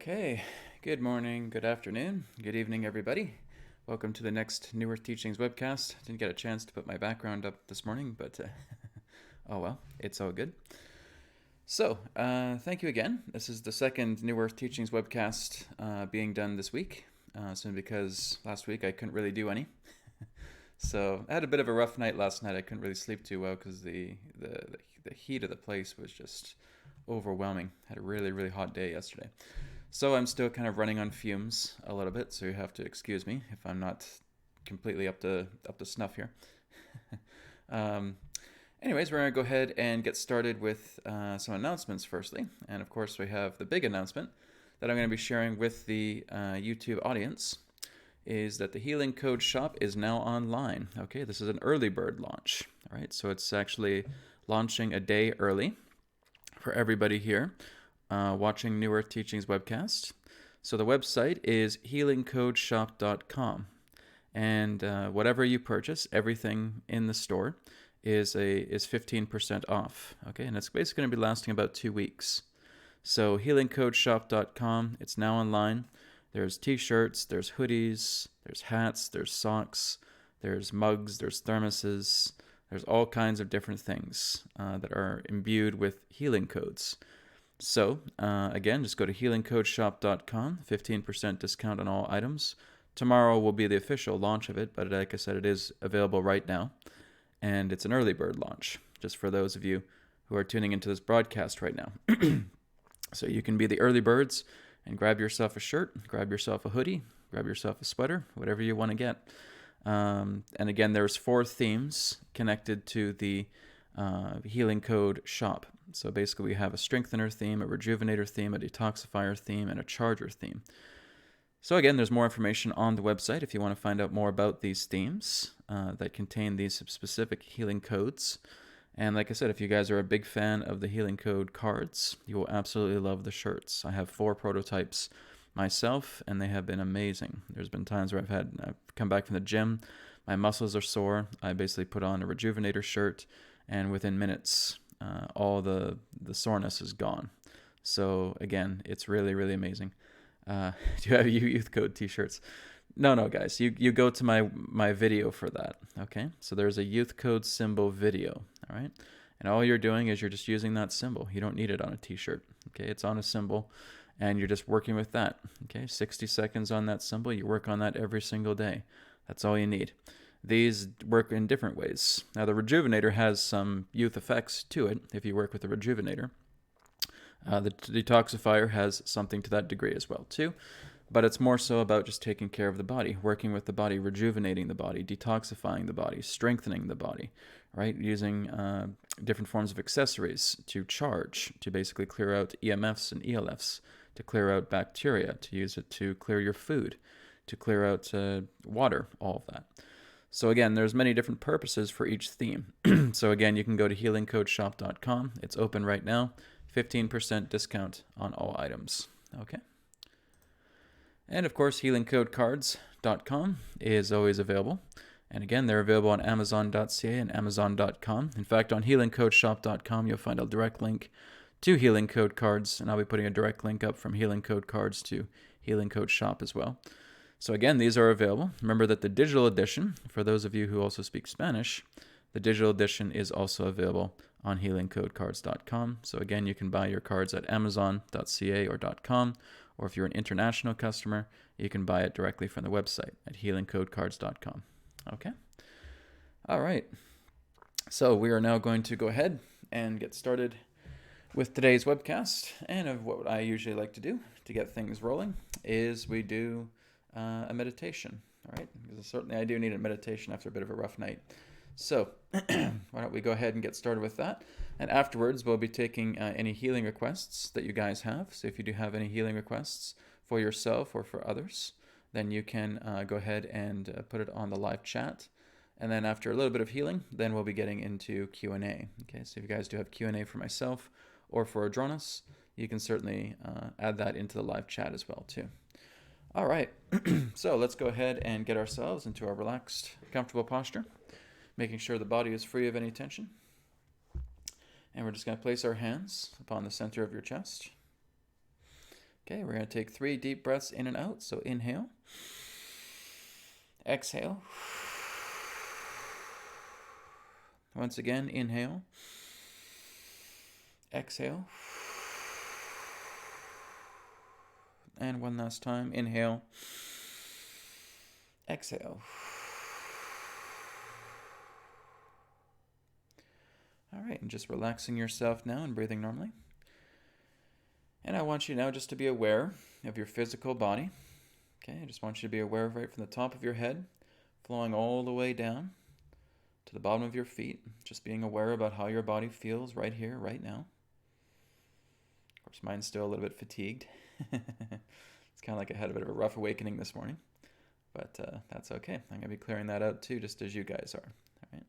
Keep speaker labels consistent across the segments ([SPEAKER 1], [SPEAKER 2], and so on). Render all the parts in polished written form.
[SPEAKER 1] Okay, good morning, good afternoon, good evening, everybody. Welcome to the next New Earth Teachings webcast. Didn't get a chance to put my background up this morning, but oh well, it's all good. So, thank you again. This is the second New Earth Teachings webcast being done this week, simply because last week I couldn't really do any. So I had a bit of a rough night last night. I couldn't really sleep too well because the heat of the place was just overwhelming. Had a really hot day yesterday. So I'm still kind of running on fumes a little bit, so you have to excuse me if I'm not completely up to snuff here. Anyways, we're going to go ahead and get started with some announcements firstly. And of course, we have the big announcement that I'm going to be sharing with the YouTube audience is that the Healing Code Shop is now online. Okay, this is an early bird launch. All right, so it's actually launching a day early for everybody here watching New Earth Teachings webcast. So the website is healingcodeshop.com. And whatever you purchase, everything in the store is 15% off. Okay, and it's basically going to be lasting about 2 weeks. So healingcodeshop.com, it's now online. There's t-shirts, there's hoodies, there's hats, there's socks, there's mugs, there's thermoses, there's all kinds of different things that are imbued with healing codes. So, again, just go to healingcodeshop.com, 15% discount on all items. Tomorrow will be the official launch of it, but like I said, it is available right now. And it's an early bird launch, just for those of you who are tuning into this broadcast right now. So you can be the early birds and grab yourself a shirt, grab yourself a hoodie, grab yourself a sweater, whatever you want to get. And again, there's 4 themes connected to the Healing Code shop. So basically we have a strengthener theme, a rejuvenator theme, a detoxifier theme, and a charger theme. So again, there's more information on the website if you want to find out more about these themes that contain these specific healing codes. And like I said, if you guys are a big fan of the Healing Code cards, you will absolutely love the shirts. I have 4 prototypes myself, and they have been amazing. There's been times where I've come back from the gym, my muscles are sore. I basically put on a rejuvenator shirt, and within minutes, all the soreness is gone. So again, it's really amazing. Do you have youth code t-shirts? No, guys, you go to my video for that, okay? So there's a youth code symbol video, all right? And all you're doing is you're just using that symbol. You don't need it on a t-shirt, okay? It's on a symbol, and you're just working with that, okay? 60 seconds on that symbol. You work on that every single day. That's all you need. These work in different ways. Now, the Rejuvenator has some youth effects to it if you work with the Rejuvenator. The Detoxifier has something to that degree as well, too. But it's more so about just taking care of the body, working with the body, rejuvenating the body, detoxifying the body, strengthening the body, right? Using different forms of accessories to charge, to basically clear out EMFs and ELFs, to clear out bacteria, to use it to clear your food, to clear out water, all of that. So again, there's many different purposes for each theme. So again, you can go to healingcodeshop.com. It's open right now. 15% discount on all items. Okay. And of course, healingcodecards.com is always available. And again, they're available on amazon.ca and amazon.com. In fact, on healingcodeshop.com, you'll find a direct link to Healing Code Cards, and I'll be putting a direct link up from Healing Code Cards to Healing Code Shop as well. So again, these are available. Remember that the digital edition, for those of you who also speak Spanish, the digital edition is also available on healingcodecards.com. So again, you can buy your cards at amazon.ca or .com, or if you're an international customer, you can buy it directly from the website at healingcodecards.com. Okay? All right. So we are now going to go ahead and get started with today's webcast. And what I usually like to do to get things rolling is we do a meditation, all right? Because certainly I do need a meditation after a bit of a rough night. So why don't we go ahead and get started with that? And afterwards, we'll be taking any healing requests that you guys have. So if you do have any healing requests for yourself or for others, then you can go ahead and put it on the live chat. And then after a little bit of healing, then we'll be getting into Q&A. Okay, so if you guys do have Q&A for myself or for Adronis, you can certainly add that into the live chat as well too. All right, so let's go ahead and get ourselves into a relaxed, comfortable posture, making sure the body is free of any tension. And we're just going to place our hands upon the center of your chest. Okay, we're going to take 3 deep breaths in and out. So inhale, exhale. Once again, inhale, exhale. And one last time, inhale, exhale. All right, and just relaxing yourself now and breathing normally. And I want you now just to be aware of your physical body. Okay, I just want you to be aware of right from the top of your head, flowing all the way down to the bottom of your feet. Just being aware about how your body feels right here, right now. Of course, mine's still a little bit fatigued. It's kind of like I had a bit of a rough awakening this morning. But that's okay. I'm going to be clearing that out too, just as you guys are. All right.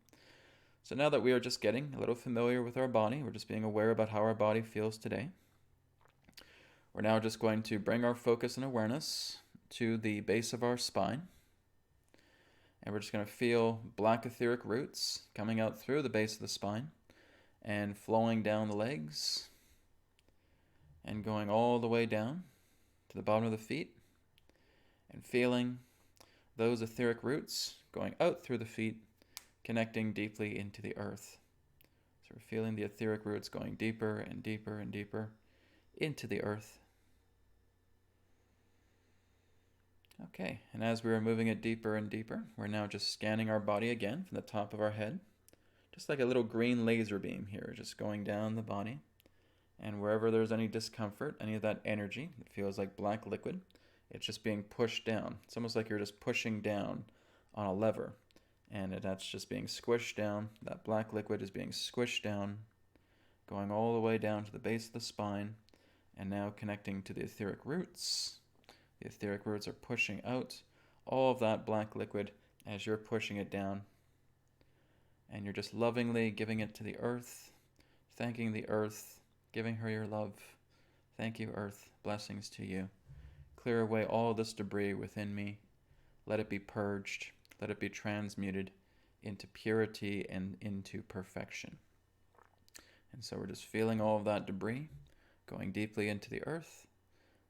[SPEAKER 1] So now that we are just getting a little familiar with our body, we're just being aware about how our body feels today. We're now just going to bring our focus and awareness to the base of our spine. And we're just going to feel black etheric roots coming out through the base of the spine and flowing down the legs and going all the way down to the bottom of the feet and feeling those etheric roots going out through the feet, connecting deeply into the earth. So we're feeling the etheric roots going deeper and deeper and deeper into the earth. Okay, and as we are moving it deeper and deeper, we're now just scanning our body again from the top of our head. Just like a little green laser beam here, just going down the body. And wherever there's any discomfort, any of that energy that feels like black liquid, it's just being pushed down. It's almost like you're just pushing down on a lever. And that's just being squished down. That black liquid is being squished down, going all the way down to the base of the spine, and now connecting to the etheric roots. The etheric roots are pushing out all of that black liquid as you're pushing it down. And you're just lovingly giving it to the earth, thanking the earth, giving her your love. Thank you, earth. Blessings to you. Clear away all this debris within me. Let it be purged. Let it be transmuted into purity and into perfection. And so we're just feeling all of that debris, going deeply into the earth,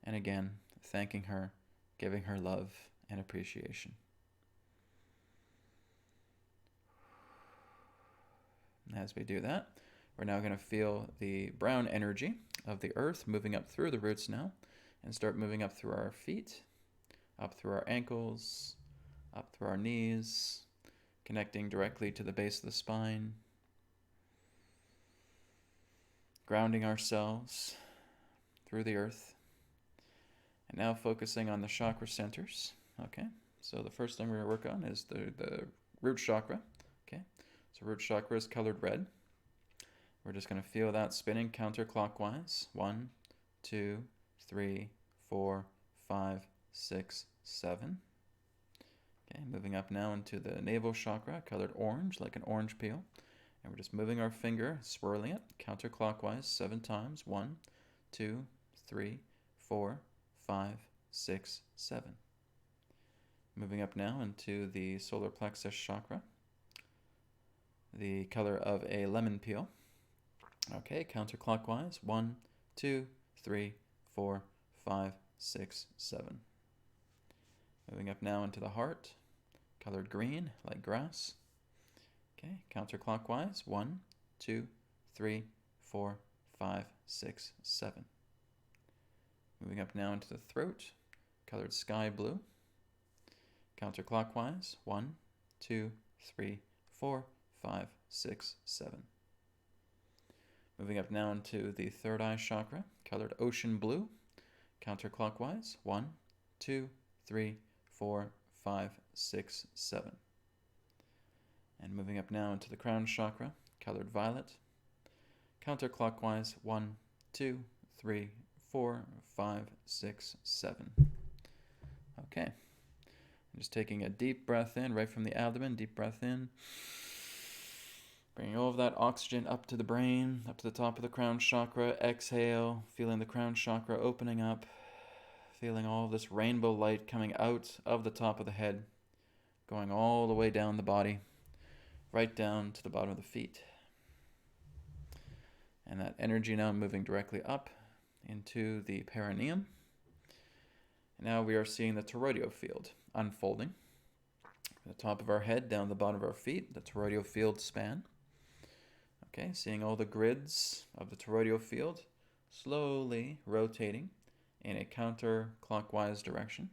[SPEAKER 1] and again, thanking her, giving her love and appreciation. As we do that, we're now going to feel the brown energy of the earth moving up through the roots now, and start moving up through our feet, up through our ankles, up through our knees, connecting directly to the base of the spine, grounding ourselves through the earth, and now focusing on the chakra centers. Okay, so the first thing we're going to work on is the root chakra. Okay, so root chakra is colored red. We're just going to feel that spinning counterclockwise. 1, 2, 3, 4, 5, 6, 7. Okay, moving up now into the navel chakra, colored orange, like an orange peel. And we're just moving our finger, swirling it counterclockwise 7 times. 1, 2, 3, 4, 5, 6, 7. Moving up now into the solar plexus chakra, the color of a lemon peel. Okay, counterclockwise. 1, 2, 3, 4, 5, 6, 7. Moving up now into the heart, colored green, like grass. Okay, counterclockwise. 1, 2, 3, 4, 5, 6, 7. Moving up now into the throat, colored sky blue. Counterclockwise. 1, 2, 3, 4, 5, 6, 7. Moving up now into the third eye chakra, colored ocean blue. Counterclockwise. 1, 2, 3, 4, 5, 6, 7. And moving up now into the crown chakra, colored violet. Counterclockwise. 1, 2, 3, 4, 5, 6, 7. Okay. I'm just taking a deep breath in, right from the abdomen. Deep breath in. Bringing all of that oxygen up to the brain, up to the top of the crown chakra. Exhale, feeling the crown chakra opening up. Feeling all of this rainbow light coming out of the top of the head, going all the way down the body, right down to the bottom of the feet. And that energy now moving directly up into the perineum, Now we are seeing the toroidal field unfolding. From the top of our head down the bottom of our feet, the toroidal field span. Okay, seeing all the grids of the toroidal field slowly rotating in a counterclockwise direction.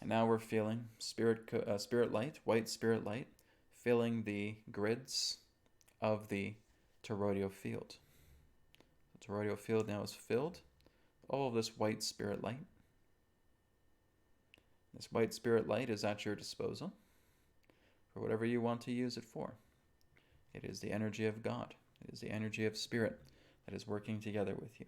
[SPEAKER 1] And now we're feeling spirit light, white spirit light, filling the grids of the toroidal field. The toroidal field now is filled with all of this white spirit light. This white spirit light is at your disposal for whatever you want to use it for. It is the energy of God. It is the energy of spirit that is working together with you.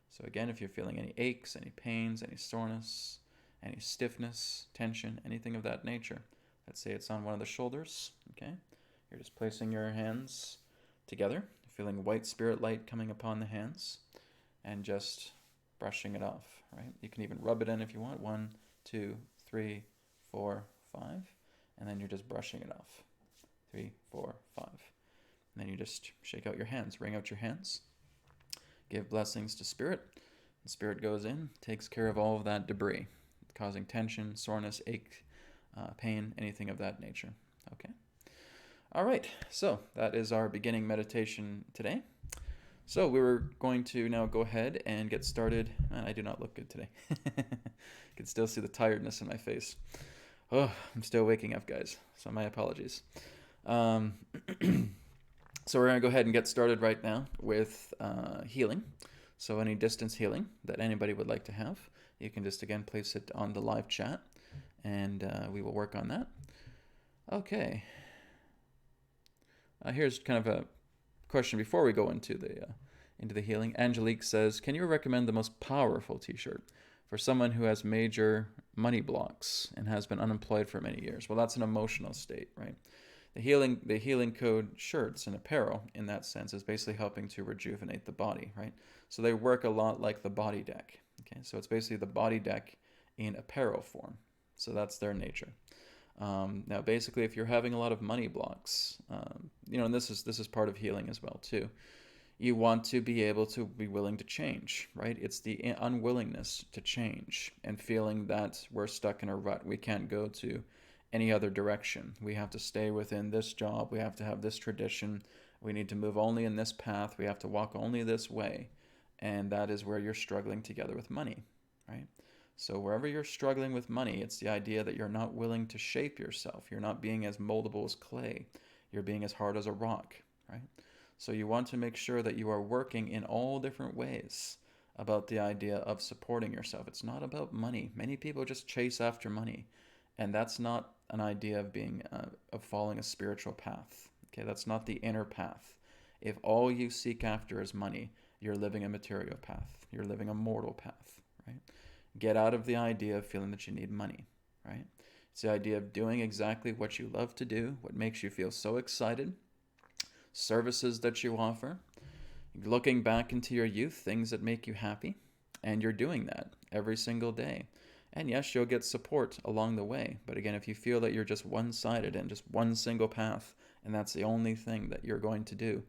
[SPEAKER 1] So again, if you're feeling any aches, any pains, any soreness, any stiffness, tension, anything of that nature, let's say it's on one of the shoulders, okay? You're just placing your hands together, feeling white spirit light coming upon the hands, and just brushing it off, right? You can even rub it in if you want. 1, 2, 3, 4, 5. And then you're just brushing it off. 3, 4, 5. And then you just shake out your hands, wring out your hands. Give blessings to Spirit. And Spirit goes in, takes care of all of that debris, causing tension, soreness, ache, pain, anything of that nature. Okay? All right, so that is our beginning meditation today. So we were going to now go ahead and get started. Man, I do not look good today. You can still see the tiredness in my face. Oh, I'm still waking up, guys, so my apologies. So we're going to go ahead and get started right now with healing. So any distance healing that anybody would like to have, you can just, again, place it on the live chat, and we will work on that. Okay. Here's kind of a question before we go into the healing. Angelique says, can you recommend the most powerful t-shirt for someone who has major money blocks and has been unemployed for many years? Well, that's an emotional state, right? The healing code shirts and apparel in that sense is basically helping to rejuvenate the body, right? So they work a lot like the body deck. Okay, so it's basically the body deck in apparel form. So that's their nature. Now, basically, if you're having a lot of money blocks, and this is part of healing as well too. You want to be able to be willing to change, right? It's the unwillingness to change and feeling that we're stuck in a rut. We can't go to any other direction. We have to stay within this job. We have to have this tradition. We need to move only in this path. We have to walk only this way. And that is where you're struggling together with money, right? So wherever you're struggling with money, it's the idea that you're not willing to shape yourself. You're not being as moldable as clay. You're being as hard as a rock, right? So you want to make sure that you are working in all different ways about the idea of supporting yourself. It's not about money. Many people just chase after money, and that's not an idea of being of following a spiritual path. Okay, that's not the inner path. If all you seek after is money, you're living a material path. You're living a mortal path, right? Get out of the idea of feeling that you need money, right? It's the idea of doing exactly what you love to do, what makes you feel so excited, services that you offer, looking back into your youth, things that make you happy, and you're doing that every single day. And yes, you'll get support along the way, but again, if you feel that you're just one-sided and just one single path, and that's the only thing that you're going to do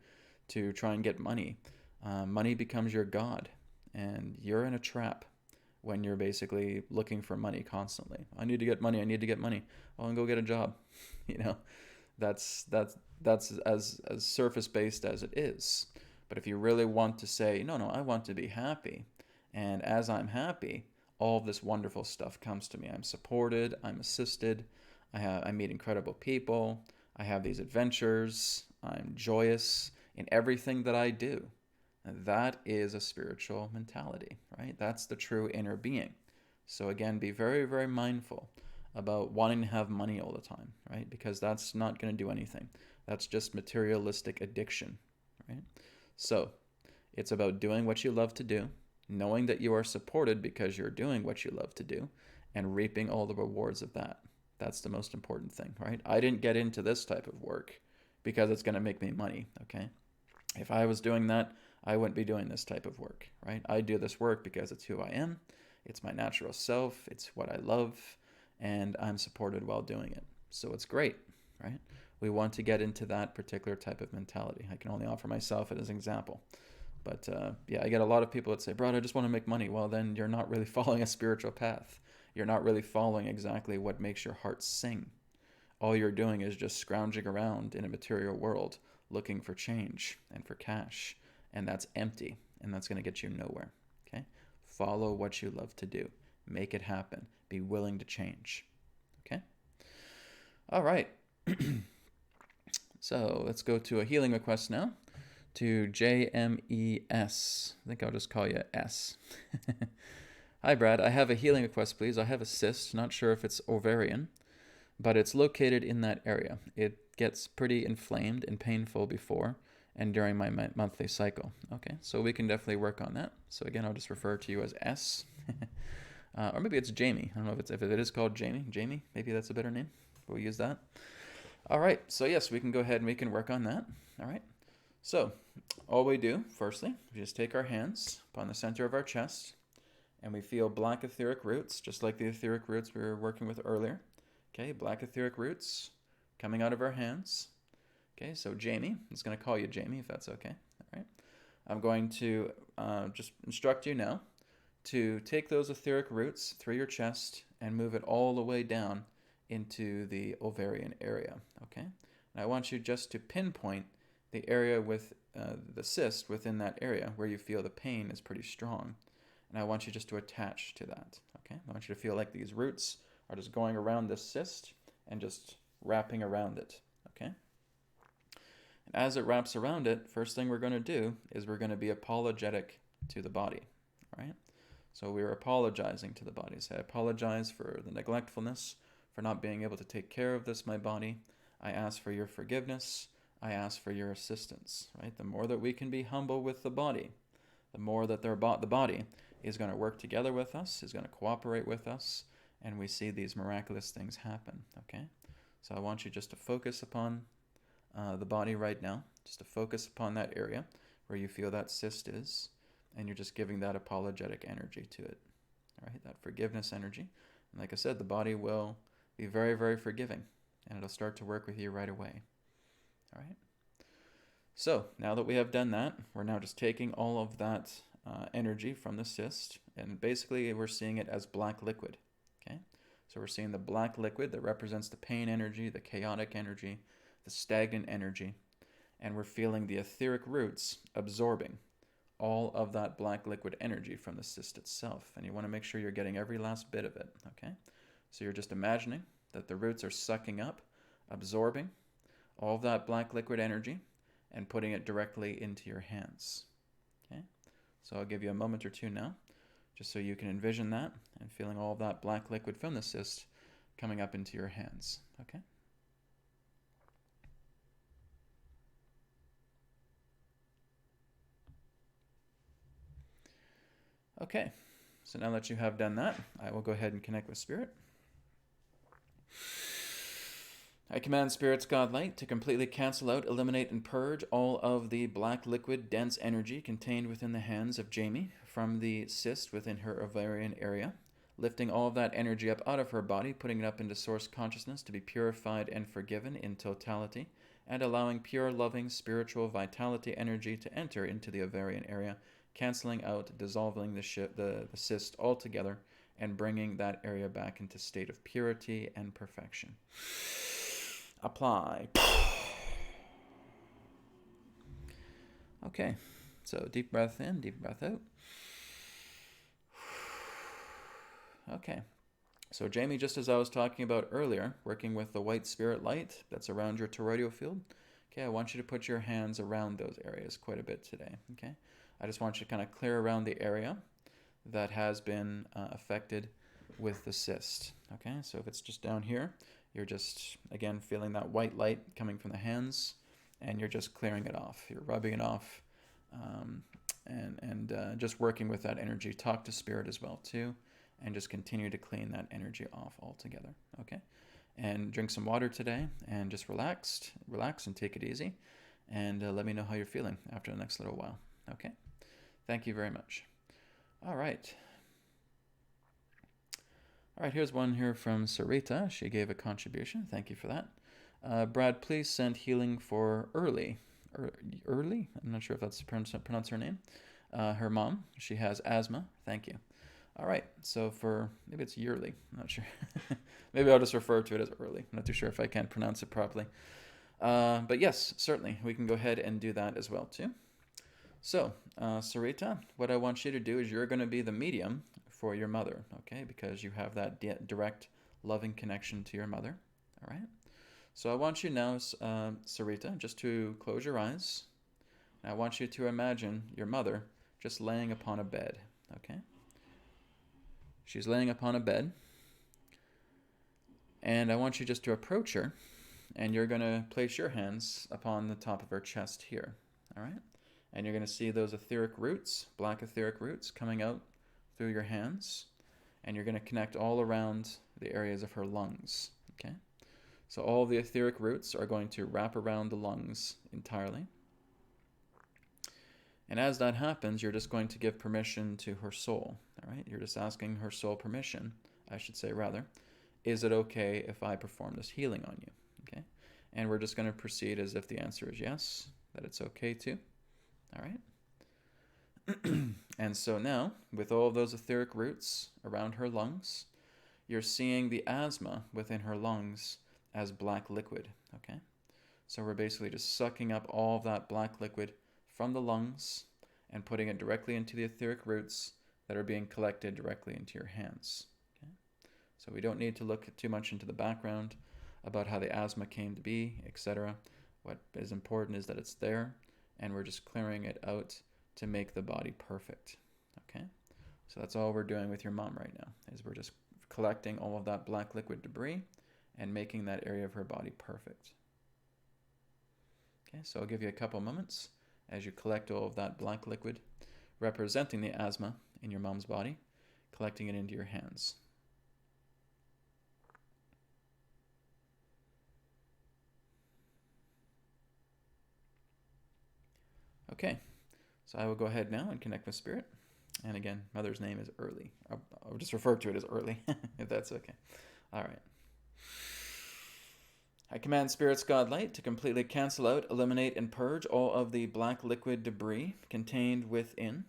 [SPEAKER 1] to try and get money, money becomes your god, and you're in a trap when you're basically looking for money constantly. I need to get money. I need to get money. Oh, and go get a job. That's as surface based as it is. But if you really want to say, no, I want to be happy, and as I'm happy, all of this wonderful stuff comes to me. I'm supported. I'm assisted. I meet incredible people. I have these adventures. I'm joyous in everything that I do. And that is a spiritual mentality, right? That's the true inner being. So again, be very, very mindful about wanting to have money all the time, right? Because that's not going to do anything. That's just materialistic addiction, right? So it's about doing what you love to do, knowing that you are supported because you're doing what you love to do, and reaping all the rewards of that. That's the most important thing, right? I didn't get into this type of work because it's going to make me money, okay? If I was doing that, I wouldn't be doing this type of work, right? I do this work because it's who I am. It's my natural self. It's what I love, and I'm supported while doing it. So it's great, right? We want to get into that particular type of mentality. I can only offer myself as an example. But yeah, I get a lot of people that say, Brad, I just want to make money. Well, then you're not really following a spiritual path. You're not really following exactly what makes your heart sing. All you're doing is just scrounging around in a material world looking for change and for cash. And that's empty. And that's going to get you nowhere. Okay? Follow what you love to do. Make it happen. Be willing to change. Okay? All right. So let's go to a healing request now. To JMES. I think I'll just call you S. Hi, Brad. I have a healing request, please. I have a cyst. Not sure if it's ovarian, but it's located in that area. It gets pretty inflamed and painful before and during my monthly cycle. Okay, so we can definitely work on that. So again, I'll just refer to you as S. Or maybe it's Jamie. I don't know if it is called Jamie. Jamie, maybe that's a better name. We'll use that. All right, so yes, we can go ahead and we can work on that. All right. So, all we do, firstly, we just take our hands upon the center of our chest, and we feel black etheric roots, just like the etheric roots we were working with earlier. Okay, black etheric roots coming out of our hands. Okay, so Jamie, I'm just going to call you Jamie if that's okay. All right. I'm going to just instruct you now to take those etheric roots through your chest and move it all the way down into the ovarian area. Okay, and I want you just to pinpoint the area with the cyst within that area where you feel the pain is pretty strong. And I want you just to attach to that, okay? I want you to feel like these roots are just going around this cyst and just wrapping around it, okay? And as it wraps around it, first thing we're going to do is we're going to be apologetic to the body, right? So we're apologizing to the body. So I apologize for the neglectfulness, for not being able to take care of this, my body. I ask for your forgiveness. I ask for your assistance, right? The more that we can be humble with the body, the more that the body is going to work together with us, is going to cooperate with us, and we see these miraculous things happen, okay? So I want you just to focus upon the body right now, just to focus upon that area where you feel that cyst is, and you're just giving that apologetic energy to it, all right? That forgiveness energy. And like I said, the body will be very, very forgiving, and it'll start to work with you right away. All right. So now that we have done that, we're now just taking all of that energy from the cyst, and basically we're seeing it as black liquid. Okay. So we're seeing the black liquid that represents the pain energy, the chaotic energy, the stagnant energy, and we're feeling the etheric roots absorbing all of that black liquid energy from the cyst itself. And you want to make sure you're getting every last bit of it. Okay. So you're just imagining that the roots are sucking up, absorbing all of that black liquid energy and putting it directly into your hands. Okay, so I'll give you a moment or two now, just so you can envision that and feeling all of that black liquid from the cyst coming up into your hands. Okay. Okay, so now that you have done that, I will go ahead and connect with Spirit. I command Spirit's God Light to completely cancel out, eliminate, and purge all of the black liquid dense energy contained within the hands of Jamie from the cyst within her ovarian area, lifting all of that energy up out of her body, putting it up into source consciousness to be purified and forgiven in totality, and allowing pure, loving, spiritual vitality energy to enter into the ovarian area, canceling out, dissolving the cyst altogether, and bringing that area back into state of purity and perfection. Apply. Okay, so deep breath in, deep breath out. Okay, so Jamie, just as I was talking about earlier, working with the white spirit light that's around your toroidal field, okay, I want you to put your hands around those areas quite a bit today, okay? I just want you to kind of clear around the area that has been affected with the cyst, okay? So if it's just down here, you're just, again, feeling that white light coming from the hands, and you're just clearing it off. You're rubbing it off, and just working with that energy. Talk to Spirit as well, too, and just continue to clean that energy off altogether, okay? And drink some water today, and just relax and take it easy, and let me know how you're feeling after the next little while, okay? Thank you very much. All right. All right, here's one here from Sarita. She gave a contribution. Thank you for that. Brad, please send healing for early Early. I'm not sure if that's pronounce her name. Her mom, she has asthma. Thank you. All right, so for, maybe it's yearly, I'm not sure. Maybe I'll just refer to it as early. I'm not too sure if I can't pronounce it properly. But yes, certainly, we can go ahead and do that as well too. So, Sarita, what I want you to do is you're going to be the medium for your mother, okay? Because you have that direct, loving connection to your mother, all right? So I want you now, Sarita, just to close your eyes. And I want you to imagine your mother just laying upon a bed, okay? She's laying upon a bed. And I want you just to approach her, and you're going to place your hands upon the top of her chest here, all right? And you're going to see those etheric roots, black etheric roots, coming out through your hands. And you're going to connect all around the areas of her lungs, okay? So all the etheric roots are going to wrap around the lungs entirely. And as that happens, you're just going to give permission to her soul, all right? You're just asking her soul permission, I should say rather. Is it okay if I perform this healing on you, okay? And we're just going to proceed as if the answer is yes, that it's okay to, all right? And so now, with all of those etheric roots around her lungs, you're seeing the asthma within her lungs as black liquid, okay? So we're basically just sucking up all of that black liquid from the lungs and putting it directly into the etheric roots that are being collected directly into your hands, okay? So we don't need to look too much into the background about how the asthma came to be, etc. What is important is that it's there, and we're just clearing it out to make the body perfect, okay? So that's all we're doing with your mom right now, is we're just collecting all of that black liquid debris and making that area of her body perfect. Okay, so I'll give you a couple moments as you collect all of that black liquid representing the asthma in your mom's body, collecting it into your hands. Okay, so I will go ahead now and connect with Spirit. And again, Mother's name is Early. I'll just refer to it as Early, if that's okay. All right. I command Spirit's God Light to completely cancel out, eliminate, and purge all of the black liquid debris contained within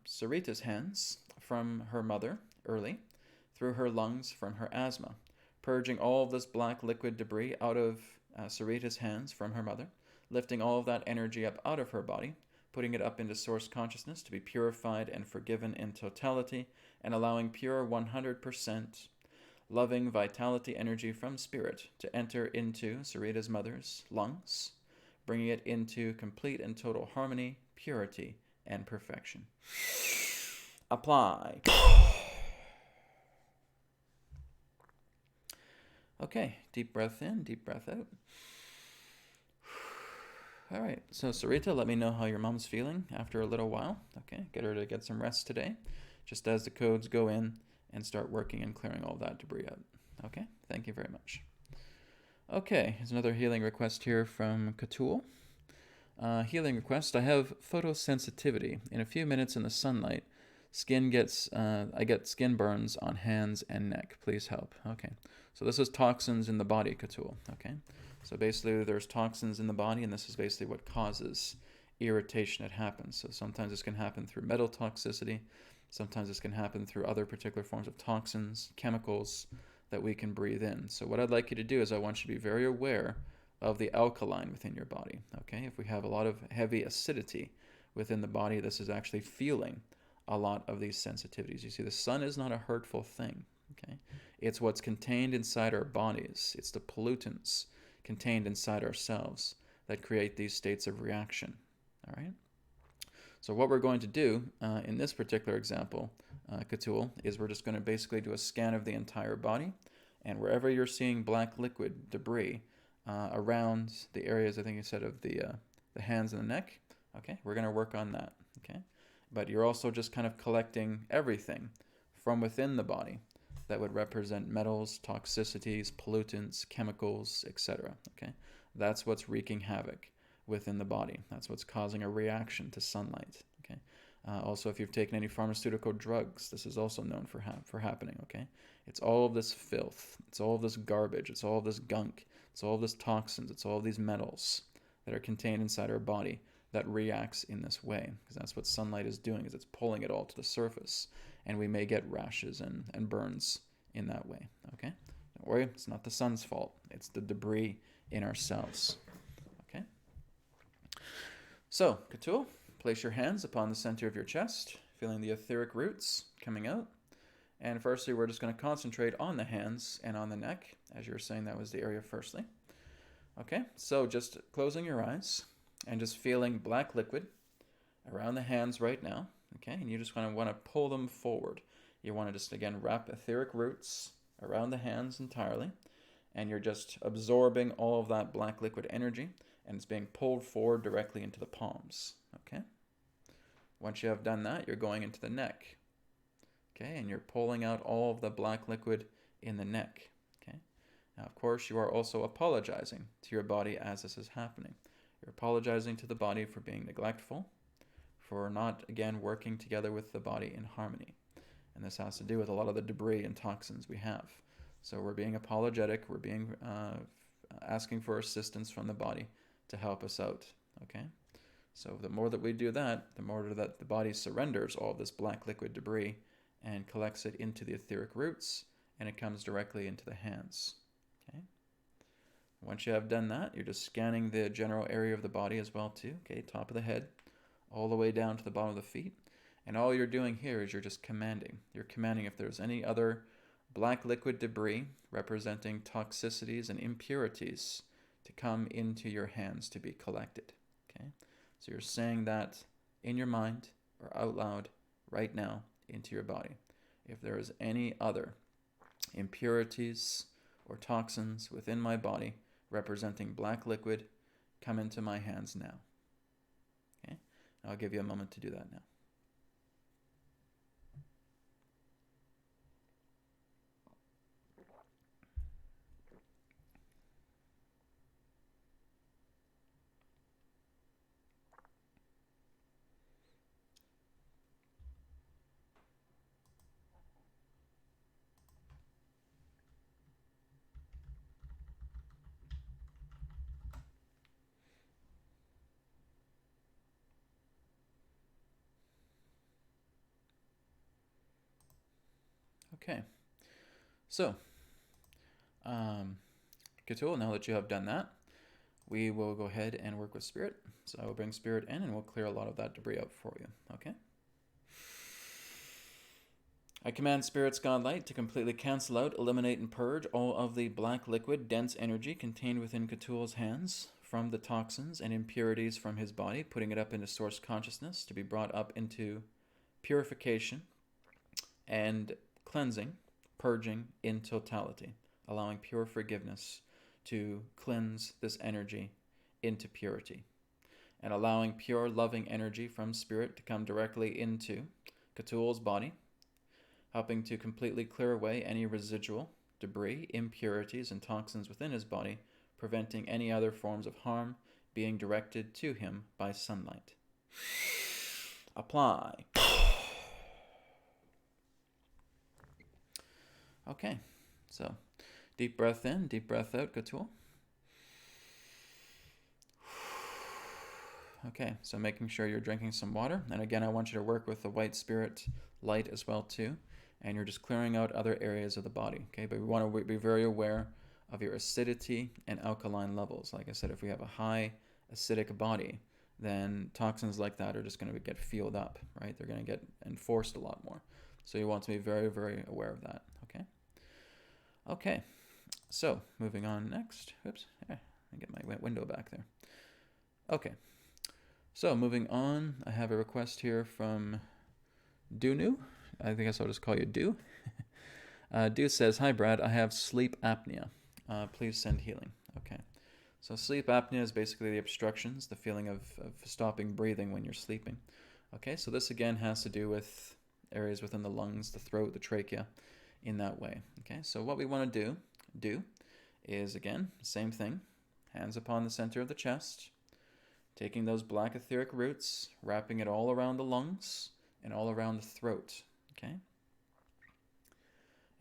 [SPEAKER 1] Sarita's hands from her mother, Early, through her lungs from her asthma, purging all of this black liquid debris out of Sarita's hands from her mother, lifting all of that energy up out of her body, putting it up into source consciousness to be purified and forgiven in totality, and allowing pure 100% loving vitality energy from Spirit to enter into Sarita's mother's lungs, bringing it into complete and total harmony, purity, and perfection. Apply. Okay, deep breath in, deep breath out. All right, so Sarita, let me know how your mom's feeling after a little while. Okay, get her to get some rest today, just as the codes go in and start working and clearing all that debris out. Okay, thank you very much. Okay, here's another healing request here from Katul. Healing request, I have photosensitivity. In a few minutes in the sunlight, I get skin burns on hands and neck. Please help. Okay, so this is toxins in the body, Katul. Okay, so basically there's toxins in the body, and this is basically what causes irritation that happens. So sometimes this can happen through metal toxicity. Sometimes this can happen through other particular forms of toxins, chemicals that we can breathe in. So what I'd like you to do is I want you to be very aware of the alkaline within your body. Okay, if we have a lot of heavy acidity within the body, this is actually feeling a lot of these sensitivities. You see, the sun is not a hurtful thing. Okay, it's what's contained inside our bodies. It's the pollutants contained inside ourselves that create these states of reaction. All right. So what we're going to do in this particular example, Katul, is we're just going to basically do a scan of the entire body, and wherever you're seeing black liquid debris around the areas, I think you said, of the hands and the neck, okay, we're going to work on that, okay? But you're also just kind of collecting everything from within the body that would represent metals, toxicities, pollutants, chemicals, etc., okay? That's what's wreaking havoc within the body. That's what's causing a reaction to sunlight, okay? Also, if you've taken any pharmaceutical drugs, this is also known for happening, okay? It's all of this filth. It's all of this garbage. It's all of this gunk. It's all of this toxins. It's all of these metals that are contained inside our body that reacts in this way, because that's what sunlight is doing, is it's pulling it all to the surface, and we may get rashes and burns in that way. Okay, don't worry, it's not the sun's fault, it's the debris in our cells. Okay, so Katul, place your hands upon the center of your chest, feeling the etheric roots coming out. And firstly, we're just going to concentrate on the hands and on the neck, as you were saying that was the area firstly. Okay, so just closing your eyes and just feeling black liquid around the hands right now. Okay, and you just want to pull them forward. You want to just, again, wrap etheric roots around the hands entirely, and you're just absorbing all of that black liquid energy, and it's being pulled forward directly into the palms. Okay, once you have done that, you're going into the neck. Okay, and you're pulling out all of the black liquid in the neck. Okay, now of course you are also apologizing to your body as this is happening. You're apologizing to the body for being neglectful, for not, again, working together with the body in harmony. And this has to do with a lot of the debris and toxins we have. So we're being apologetic, we're being asking for assistance from the body to help us out. Okay, so the more that we do that, the more that the body surrenders all of this black liquid debris and collects it into the etheric roots, and it comes directly into the hands. Okay. Once you have done that, you're just scanning the general area of the body as well too. Okay, top of the head, all the way down to the bottom of the feet. And all you're doing here is you're just commanding. You're commanding if there's any other black liquid debris representing toxicities and impurities to come into your hands to be collected. Okay, so you're saying that in your mind or out loud right now into your body. If there is any other impurities or toxins within my body representing black liquid, come into my hands now. Okay, I'll give you a moment to do that now. Okay, so Katul, now that you have done that, we will go ahead and work with spirit. So I will bring spirit in and we'll clear a lot of that debris out for you. Okay? I command Spirit's God Light to completely cancel out, eliminate, and purge all of the black liquid, dense energy contained within Katul's hands from the toxins and impurities from his body, putting it up into source consciousness to be brought up into purification and cleansing, purging in totality, allowing pure forgiveness to cleanse this energy into purity, and allowing pure loving energy from Spirit to come directly into Katul's body, helping to completely clear away any residual debris, impurities, and toxins within his body, preventing any other forms of harm being directed to him by sunlight. Apply. Okay, so deep breath in, deep breath out, Katul. Okay, so making sure you're drinking some water. And again, I want you to work with the white spirit light as well too. And you're just clearing out other areas of the body. Okay, but we want to be very aware of your acidity and alkaline levels. Like I said, if we have a high acidic body, then toxins like that are just going to get fueled up, right? They're going to get enforced a lot more. So you want to be very, very aware of that, okay? Okay, so moving on next. Oops, I get my window back there. Okay, so moving on, I have a request here from Dunu. I guess I'll just call you Do. Do says, "Hi Brad, I have sleep apnea. Please send healing." Okay, so sleep apnea is basically the obstructions, the feeling of stopping breathing when you're sleeping. Okay, so this again has to do with areas within the lungs, the throat, the trachea, in that way. Okay, so what we want to do is, again, same thing, hands upon the center of the chest, taking those black etheric roots, wrapping it all around the lungs and all around the throat. Okay,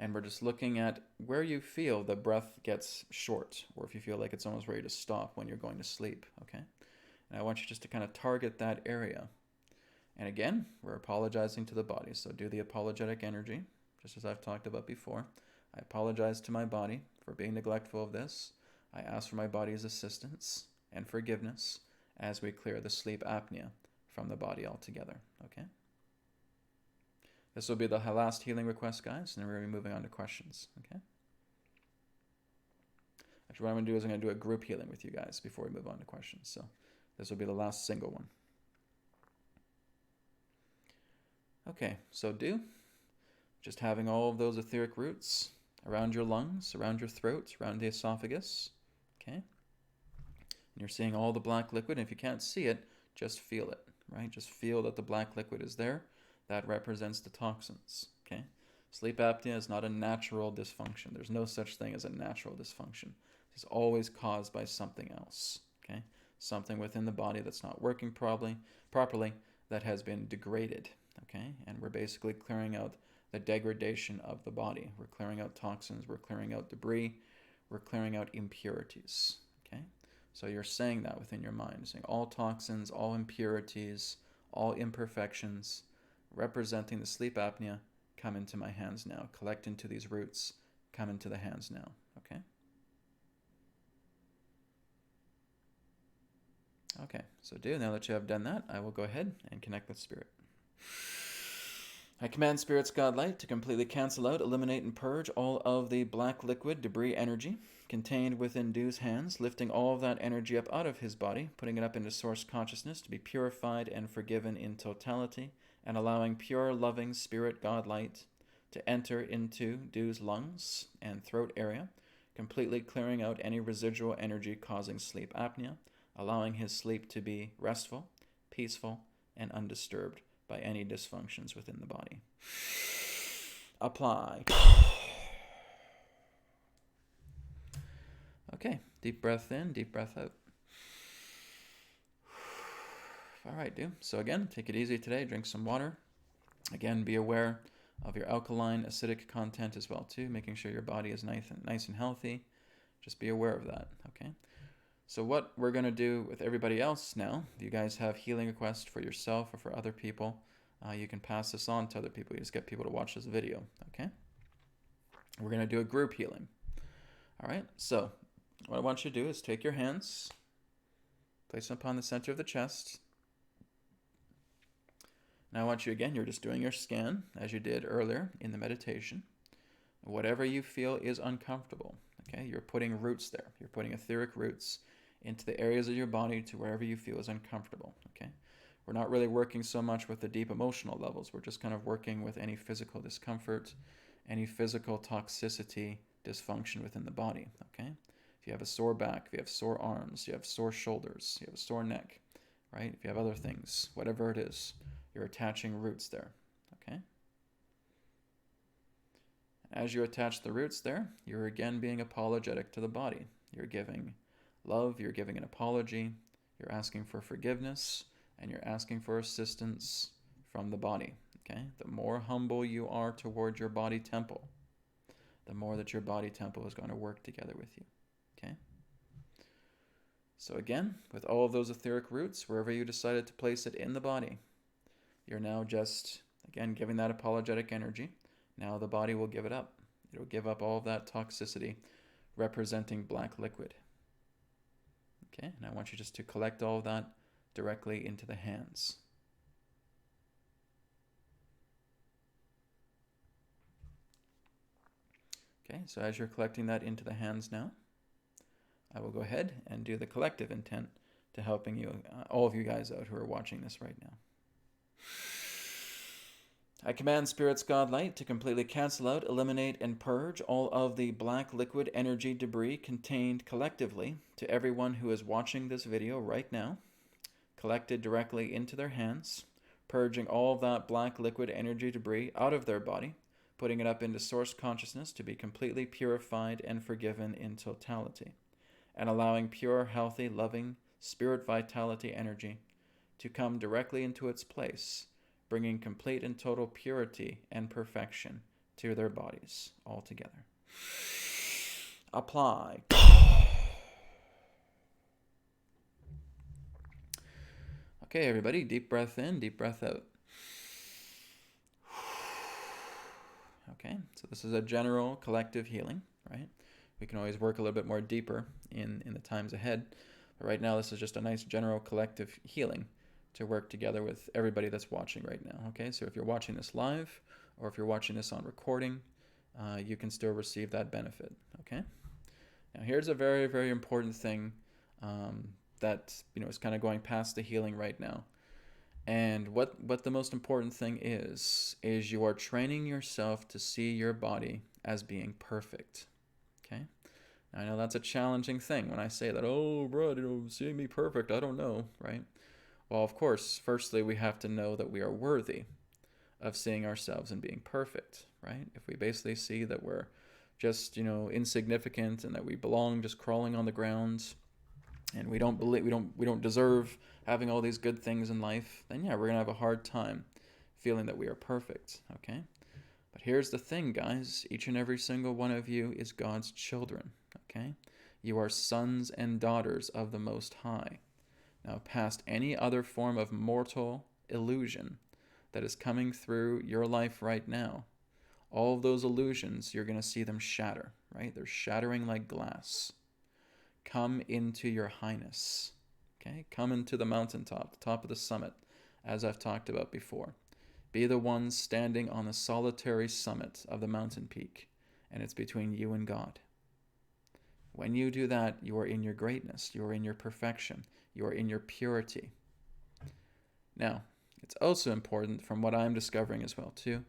[SPEAKER 1] And we're just looking at where you feel the breath gets short, or if you feel like it's almost ready to stop when you're going to sleep, okay? And I want you just to kind of target that area. And again, we're apologizing to the body. So do the apologetic energy, just as I've talked about before. I apologize to my body for being neglectful of this. I ask for my body's assistance and forgiveness as we clear the sleep apnea from the body altogether, okay? This will be the last healing request, guys, and then we're going to be moving on to questions, okay? Actually, what I'm going to do is I'm going to do a group healing with you guys before we move on to questions. So this will be the last single one. Okay, so just having all of those etheric roots around your lungs, around your throat, around the esophagus, okay? And you're seeing all the black liquid, and if you can't see it, just feel it, right? Just feel that the black liquid is there. That represents the toxins, okay? Sleep apnea is not a natural dysfunction. There's no such thing as a natural dysfunction. It's always caused by something else, okay? Something within the body that's not working properly that has been degraded, okay? And we're basically clearing out the degradation of the body. We're clearing out toxins, we're clearing out debris, we're clearing out impurities, okay? So you're saying that within your mind, saying all toxins, all impurities, all imperfections representing the sleep apnea come into my hands now. Collect into these roots, come into the hands now, okay? Okay, so now that you have done that, I will go ahead and connect with Spirit. I command Spirit's God Light to completely cancel out, eliminate, and purge all of the black liquid debris energy contained within Dew's hands, lifting all of that energy up out of his body, putting it up into source consciousness to be purified and forgiven in totality, and allowing pure, loving Spirit God Light to enter into Dew's lungs and throat area, completely clearing out any residual energy causing sleep apnea, allowing his sleep to be restful, peaceful, and undisturbed by any dysfunctions within the body. Apply. Okay, deep breath in, deep breath out. All right, so again, take it easy today. Drink some water. Again, be aware of your alkaline, acidic content as well too, making sure your body is nice and healthy. Just be aware of that, okay? So what we're going to do with everybody else now, if you guys have healing requests for yourself or for other people, you can pass this on to other people. You just get people to watch this video, okay? We're going to do a group healing. All right, so what I want you to do is take your hands, place them upon the center of the chest. Now I want you, again, you're just doing your scan as you did earlier in the meditation. Whatever you feel is uncomfortable, okay? You're putting roots there. You're putting etheric roots into the areas of your body to wherever you feel is uncomfortable, okay? We're not really working so much with the deep emotional levels. We're just kind of working with any physical discomfort, any physical toxicity, dysfunction within the body, okay? If you have a sore back, if you have sore arms, you have sore shoulders, you have a sore neck, right? If you have other things, whatever it is, you're attaching roots there, okay? As you attach the roots there, you're again being apologetic to the body. You're giving love, you're giving an apology, you're asking for forgiveness, and you're asking for assistance from the body, okay? The more humble you are toward your body temple, the more that your body temple is going to work together with you, okay? So again, with all of those etheric roots, wherever you decided to place it in the body, you're now just, again, giving that apologetic energy. Now the body will give it up. It'll give up all of that toxicity representing black liquid. Okay, and I want you just to collect all of that directly into the hands. Okay, so as you're collecting that into the hands now, I will go ahead and do the collective intent to helping you, all of you guys out who are watching this right now. I command Spirit's God Light to completely cancel out, eliminate, and purge all of the black liquid energy debris contained collectively to everyone who is watching this video right now, collected directly into their hands, purging all of that black liquid energy debris out of their body, putting it up into source consciousness to be completely purified and forgiven in totality, and allowing pure, healthy, loving, spirit vitality energy to come directly into its place, bringing complete and total purity and perfection to their bodies altogether. Apply. Okay, everybody, deep breath in, deep breath out. Okay, so this is a general collective healing, right? We can always work a little bit more deeper in the times ahead. But right now, this is just a nice general collective healing to work together with everybody that's watching right now. Okay, so if you're watching this live or if you're watching this on recording, you can still receive that benefit. Okay, now here's a very, very important thing that is kind of going past the healing right now. And what the most important thing is you are training yourself to see your body as being perfect. Okay, now, I know that's a challenging thing when I say that. Oh, bro, seeing me perfect, I don't know, right? Well, of course, firstly, we have to know that we are worthy of seeing ourselves and being perfect, right? If we basically see that we're just, insignificant and that we belong just crawling on the ground and we don't deserve having all these good things in life, then yeah, we're going to have a hard time feeling that we are perfect, okay? But here's the thing, guys. Each and every single one of you is God's children, okay? You are sons and daughters of the Most High. Now, past any other form of mortal illusion that is coming through your life right now, all of those illusions, you're going to see them shatter, right? They're shattering like glass. Come into your highness, okay? Come into the mountaintop, the top of the summit, as I've talked about before. Be the one standing on the solitary summit of the mountain peak, and it's between you and God. When you do that, you are in your greatness, you are in your perfection, you are in your purity. Now, it's also important, from what I'm discovering as well too,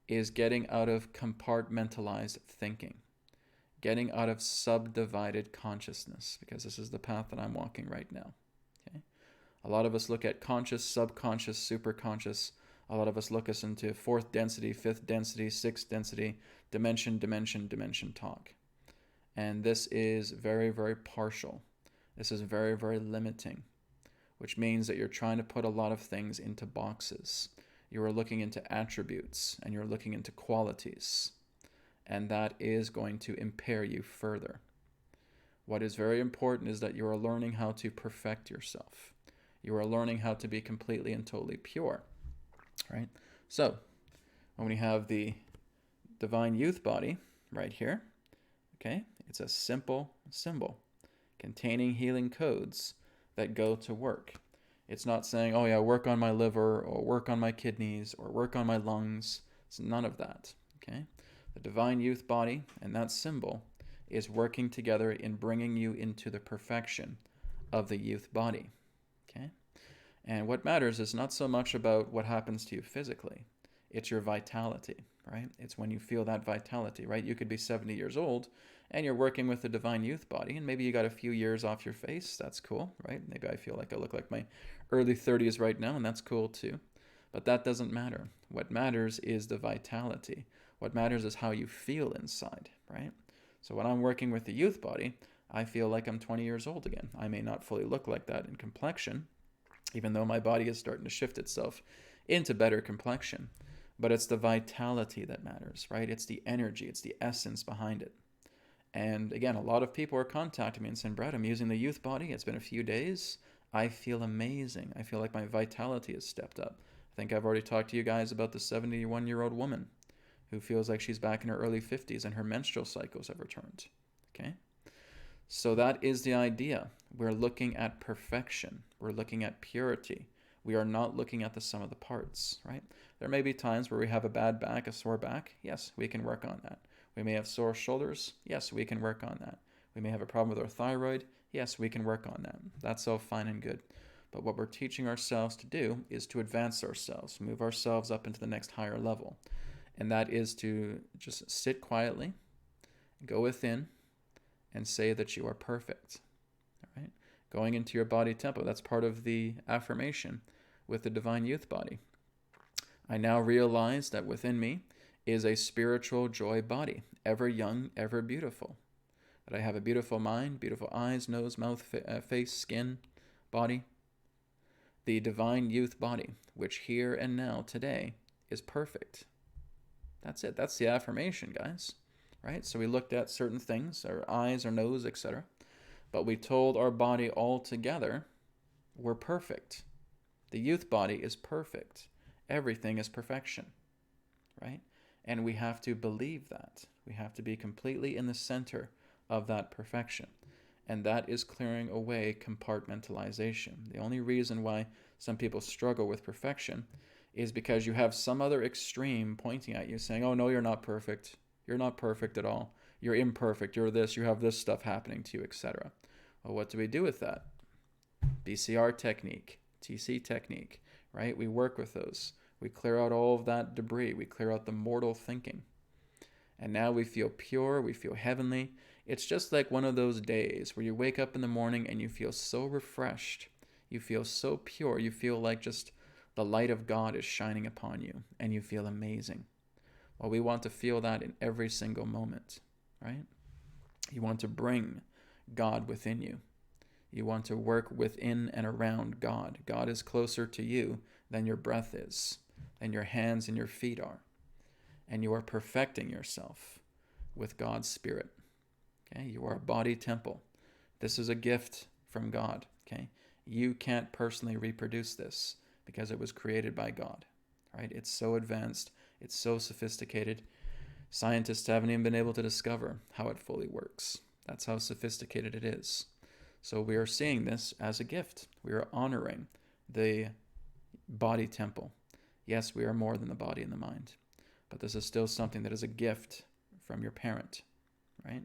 [SPEAKER 1] is getting out of compartmentalized thinking, getting out of subdivided consciousness, because this is the path that I'm walking right now. Okay? A lot of us look at conscious, subconscious, superconscious. A lot of us look us into fourth density, fifth density, sixth density, dimension talk. And this is very, very partial. This is very, very limiting, which means that you're trying to put a lot of things into boxes. You are looking into attributes and you're looking into qualities, and that is going to impair you further. What is very important is that you are learning how to perfect yourself. You are learning how to be completely and totally pure, right? So, when we have the divine youth body right here, okay, it's a simple symbol containing healing codes that go to work. It's not saying, oh yeah, work on my liver or work on my kidneys or work on my lungs. It's none of that, okay? The divine youth body and that symbol is working together in bringing you into the perfection of the youth body, okay? And what matters is not so much about what happens to you physically. It's your vitality, right? It's when you feel that vitality, right? You could be 70 years old and you're working with the divine youth body, and maybe you got a few years off your face. That's cool, right? Maybe I feel like I look like my early 30s right now, and that's cool too. But that doesn't matter. What matters is the vitality. What matters is how you feel inside, right? So when I'm working with the youth body, I feel like I'm 20 years old again. I may not fully look like that in complexion, even though my body is starting to shift itself into better complexion. But it's the vitality that matters, right? It's the energy, it's the essence behind it. And again, a lot of people are contacting me and saying, Brad, I'm using the youth body. It's been a few days. I feel amazing. I feel like my vitality has stepped up. I think I've already talked to you guys about the 71-year-old woman who feels like she's back in her early 50s and her menstrual cycles have returned. Okay? So that is the idea. We're looking at perfection. We're looking at purity. We are not looking at the sum of the parts, right? There may be times where we have a bad back, a sore back. Yes, we can work on that. We may have sore shoulders. Yes, we can work on that. We may have a problem with our thyroid. Yes, we can work on that. That's all fine and good. But what we're teaching ourselves to do is to advance ourselves, move ourselves up into the next higher level. And that is to just sit quietly, go within, and say that you are perfect. All right? Going into your body tempo, that's part of the affirmation with the divine youth body. I now realize that within me is a spiritual joy body, ever young, ever beautiful. That I have a beautiful mind, beautiful eyes, nose, mouth, face, skin, body. The divine youth body, which here and now, today, is perfect. That's it. That's the affirmation, guys. Right? So we looked at certain things, our eyes, our nose, etc. But we told our body all together, we're perfect. The youth body is perfect. Everything is perfection. Right? And we have to believe that. We have to be completely in the center of that perfection. And that is clearing away compartmentalization. The only reason why some people struggle with perfection is because you have some other extreme pointing at you saying, oh, no, you're not perfect. You're not perfect at all. You're imperfect. You're this. You have this stuff happening to you, etc. Well, what do we do with that? BCR technique, TC technique, right? We work with those. We clear out all of that debris. We clear out the mortal thinking. And now we feel pure. We feel heavenly. It's just like one of those days where you wake up in the morning and you feel so refreshed. You feel so pure. You feel like just the light of God is shining upon you and you feel amazing. Well, we want to feel that in every single moment, right? You want to bring God within you. You want to work within and around God. God is closer to you than your breath is, than your hands and your feet are. And you are perfecting yourself with God's Spirit. Okay? You are a body temple. This is a gift from God. Okay? You can't personally reproduce this because it was created by God. Right? It's so advanced. It's so sophisticated. Scientists haven't even been able to discover how it fully works. That's how sophisticated it is. So we are seeing this as a gift. We are honoring the body temple. Yes, we are more than the body and the mind. But this is still something that is a gift from your parent, right?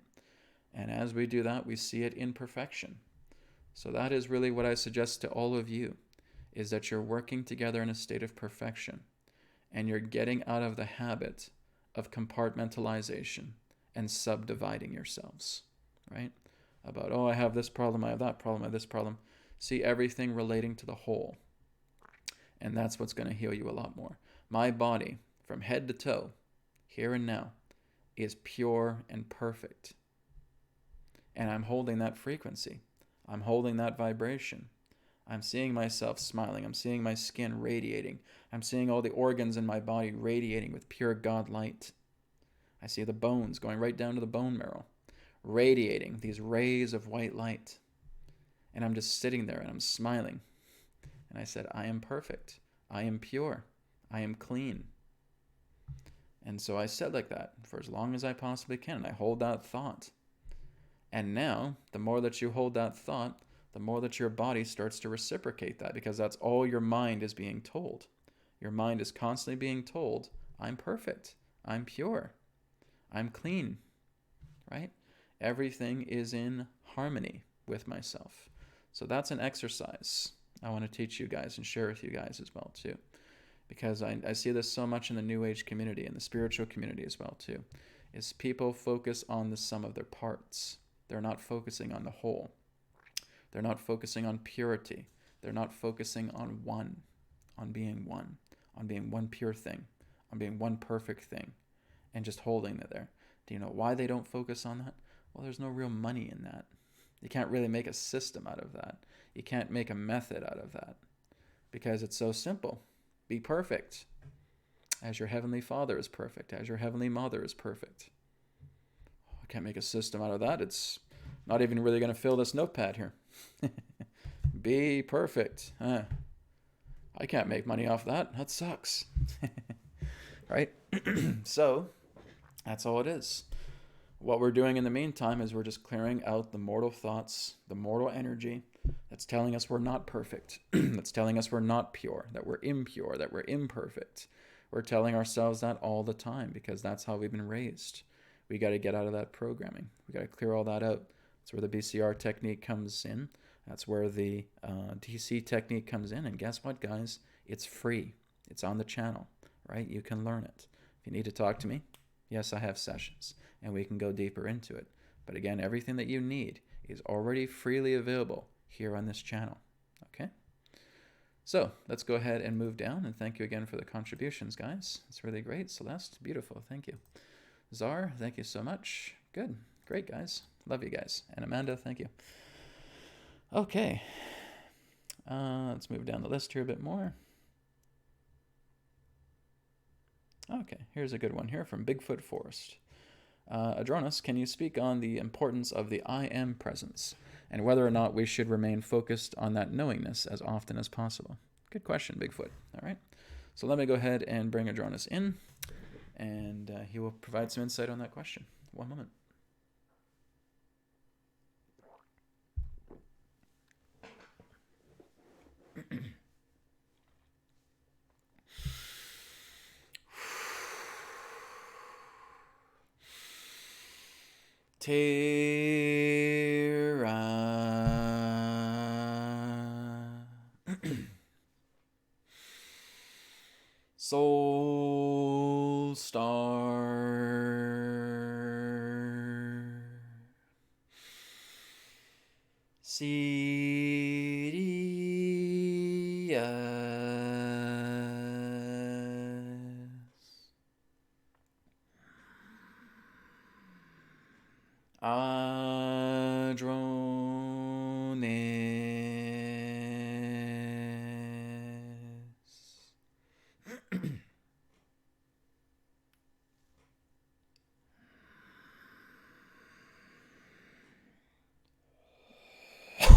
[SPEAKER 1] And as we do that, we see it in perfection. So that is really what I suggest to all of you, is that you're working together in a state of perfection, and you're getting out of the habit of compartmentalization and subdividing yourselves, right? About, oh, I have this problem, I have that problem, I have this problem. See everything relating to the whole. And that's what's going to heal you a lot more. My body, from head to toe, here and now, is pure and perfect. And I'm holding that frequency. I'm holding that vibration. I'm seeing myself smiling. I'm seeing my skin radiating. I'm seeing all the organs in my body radiating with pure God light. I see the bones going right down to the bone marrow, radiating these rays of white light. And I'm just sitting there and I'm smiling. And I said, I am perfect. I am pure. I am clean. And so I said like that for as long as I possibly can. And I hold that thought. And now, the more that you hold that thought, the more that your body starts to reciprocate that, because that's all your mind is being told. Your mind is constantly being told, I'm perfect. I'm pure. I'm clean. Right? Everything is in harmony with myself. So that's an exercise I want to teach you guys and share with you guys as well too. Because I see this so much in the New Age community and the spiritual community as well too, is people focus on the sum of their parts. They're not focusing on the whole. They're not focusing on purity. They're not focusing on one, on being one pure thing, on being one perfect thing, and just holding it there. Do you know why they don't focus on that? Well, there's no real money in that. You can't really make a system out of that. You can't make a method out of that because it's so simple. Be perfect as your heavenly Father is perfect, as your heavenly Mother is perfect. I can't make a system out of that. It's not even really going to fill this notepad here. Be perfect. I can't make money off that. That sucks. Right? So that's all it is. What we're doing in the meantime is we're just clearing out the mortal thoughts, the mortal energy that's telling us we're not perfect, that's telling us we're not pure, that we're impure, that we're imperfect. We're telling ourselves that all the time because that's how we've been raised. We got to get out of that programming. We got to clear all that out. That's where the BCR technique comes in. That's where the DC technique comes in. And guess what, guys? It's free. It's on the channel, right? You can learn it. If you need to talk to me, yes, I have sessions, and we can go deeper into it. But again, everything that you need is already freely available here on this channel, okay? So let's go ahead and move down, and thank you again for the contributions, guys. It's really great. Celeste, beautiful. Thank you. Czar, thank you so much. Good. Great, guys. Love you guys. And Amanda, thank you. Okay. Let's move down the list here a bit more. Okay, here's a good one here from Bigfoot Forest. Adronis, can you speak on the importance of the I am presence and whether or not we should remain focused on that knowingness as often as possible? Good question, Bigfoot. All right. So let me go ahead and bring Adronis in, and he will provide some insight on that question. One moment. Tera. Soul Star. Sirius. Adronis.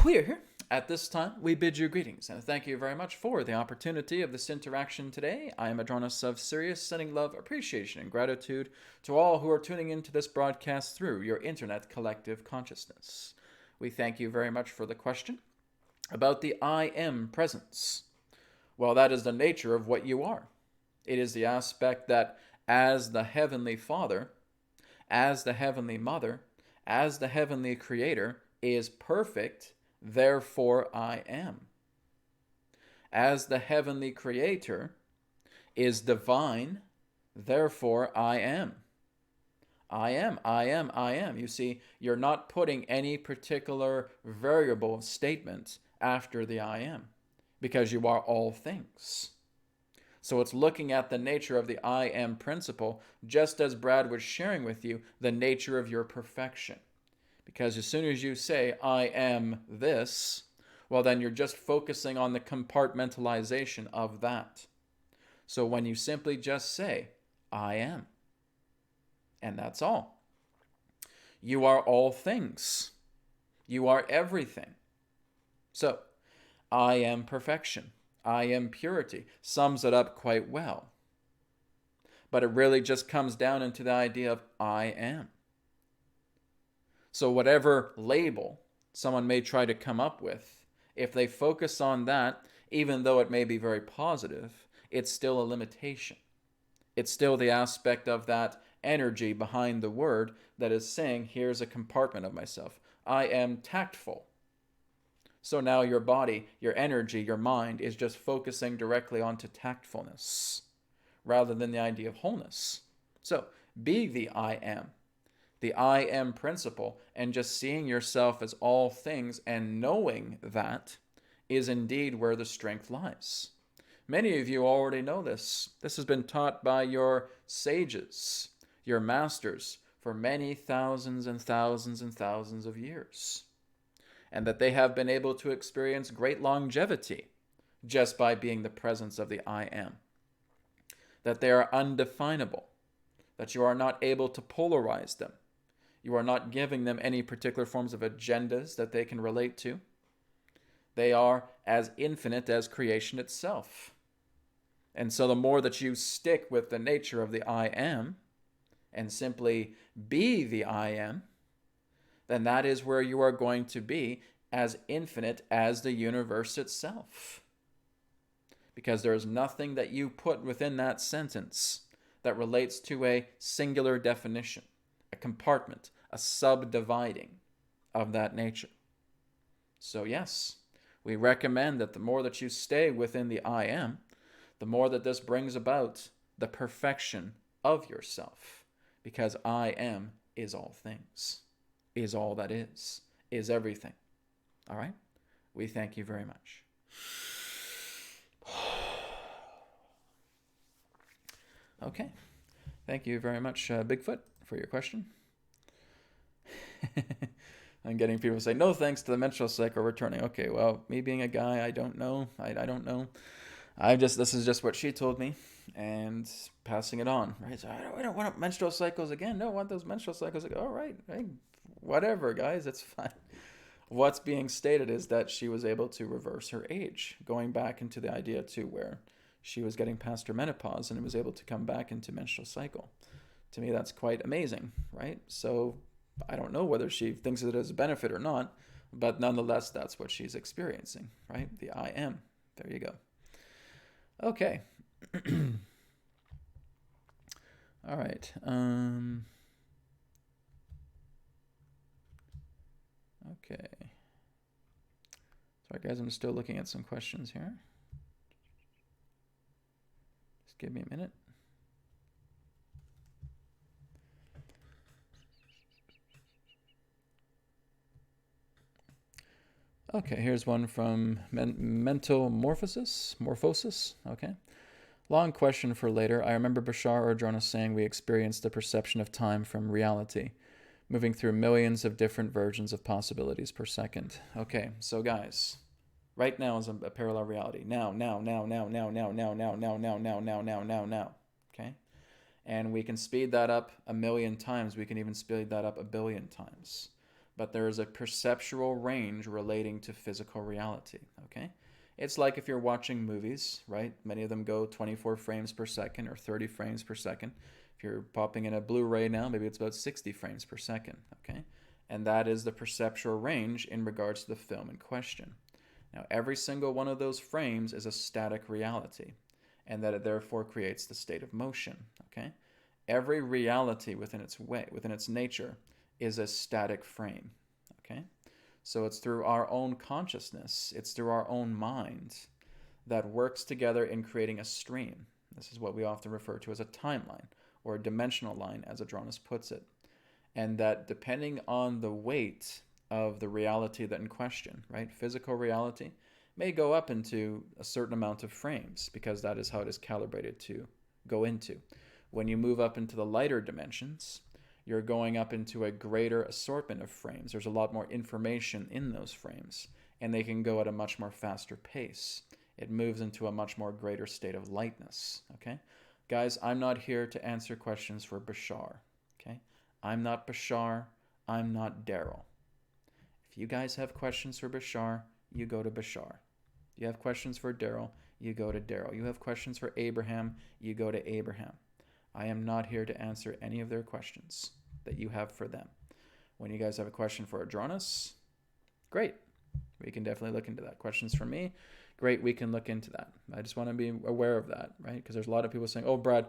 [SPEAKER 1] We are here. At this time, we bid you greetings, and thank you very much for the opportunity of this interaction today. I am Adronis of Sirius, sending love, appreciation, and gratitude to all who are tuning into this broadcast through your internet collective consciousness. We thank you very much for the question about the I am presence. Well, that is the nature of what you are. It is the aspect that as the Heavenly Father, as the Heavenly Mother, as the Heavenly Creator is perfect, therefore I am. As the Heavenly Creator is divine, therefore I am. I am, I am, I am. You see, you're not putting any particular variable statement after the I am, because you are all things. So it's looking at the nature of the I am principle, just as Brad was sharing with you, the nature of your perfection. Because as soon as you say, I am this, well, then you're just focusing on the compartmentalization of that. So when you simply just say, I am, and that's all. You are all things. You are everything. So, I am perfection. I am purity. Sums it up quite well. But it really just comes down into the idea of I am. So whatever label someone may try to come up with, if they focus on that, even though it may be very positive, it's still a limitation. It's still the aspect of that energy behind the word that is saying, here's a compartment of myself. I am tactful. So now your body, your energy, your mind is just focusing directly onto tactfulness rather than the idea of wholeness. So be the I am principle, and just seeing yourself as all things and knowing that is indeed where the strength lies. Many of you already know this. This has been taught by your sages, your masters, for many thousands and thousands and thousands of years. And that they have been able to experience great longevity just by being the presence of the I am. That they are undefinable, that you are not able to polarize them. You are not giving them any particular forms of agendas that they can relate to. They are as infinite as creation itself. And so the more that you stick with the nature of the I am and simply be the I am, then that is where you are going to be as infinite as the universe itself. Because there is nothing that you put within that sentence that relates to a singular definition, a compartment, a subdividing of that nature. So yes, we recommend that the more that you stay within the I am, the more that this brings about the perfection of yourself. Because I am is all things, is all that is everything. All right? We thank you very much. Okay. Thank you very much, Bigfoot, for your question. I'm getting people say, no thanks to the menstrual cycle returning. Okay, well, me being a guy, I don't know. I don't know. This is just what she told me, and passing it on, right? So I don't want menstrual cycles again. Don't want those menstrual cycles again. All right, hey, whatever, guys, it's fine. What's being stated is that she was able to reverse her age, going back into the idea too where she was getting past her menopause and was able to come back into menstrual cycle. To me, that's quite amazing, right? So I don't know whether she thinks it as a benefit or not, but nonetheless, that's what she's experiencing, right? The I am. There you go. Okay. All right. Okay. Sorry, guys, I'm still looking at some questions here. Just give me a minute. Okay, here's one from Mental Morphosis. Okay. Long question for later. I remember Bashar or Adronis saying we experience the perception of time from reality, moving through millions of different versions of possibilities per second. Okay, so guys, right now is a parallel reality. Now. Okay? And we can speed that up a million times. We can even speed that up a billion times. But there is a perceptual range relating to physical reality. Okay? It's like if you're watching movies, right? Many of them go 24 frames per second or 30 frames per second. If you're popping in a Blu-ray now, maybe it's about 60 frames per second, okay? And that is the perceptual range in regards to the film in question. Now, every single one of those frames is a static reality, and that it therefore creates the state of motion, okay? Every reality within its nature, is a static frame, okay? So it's through our own consciousness, it's through our own mind that works together in creating a stream. This is what we often refer to as a timeline, or a dimensional line, as Adronis puts it. And that depending on the weight of the reality that in question, right, physical reality may go up into a certain amount of frames because that is how it is calibrated to go into. When you move up into the lighter dimensions, you're going up into a greater assortment of frames. There's a lot more information in those frames, and they can go at a much more faster pace. It moves into a much more greater state of lightness, okay? Guys, I'm not here to answer questions for Bashar, okay? I'm not Bashar. I'm not Daryl. If you guys have questions for Bashar, you go to Bashar. You have questions for Daryl, you go to Daryl. You have questions for Abraham, you go to Abraham. I am not here to answer any of their questions that you have for them. When you guys have a question for Adronis, great. We can definitely look into that. Questions from me, great, we can look into that. I just want to be aware of that, right? Because there's a lot of people saying, oh, Brad,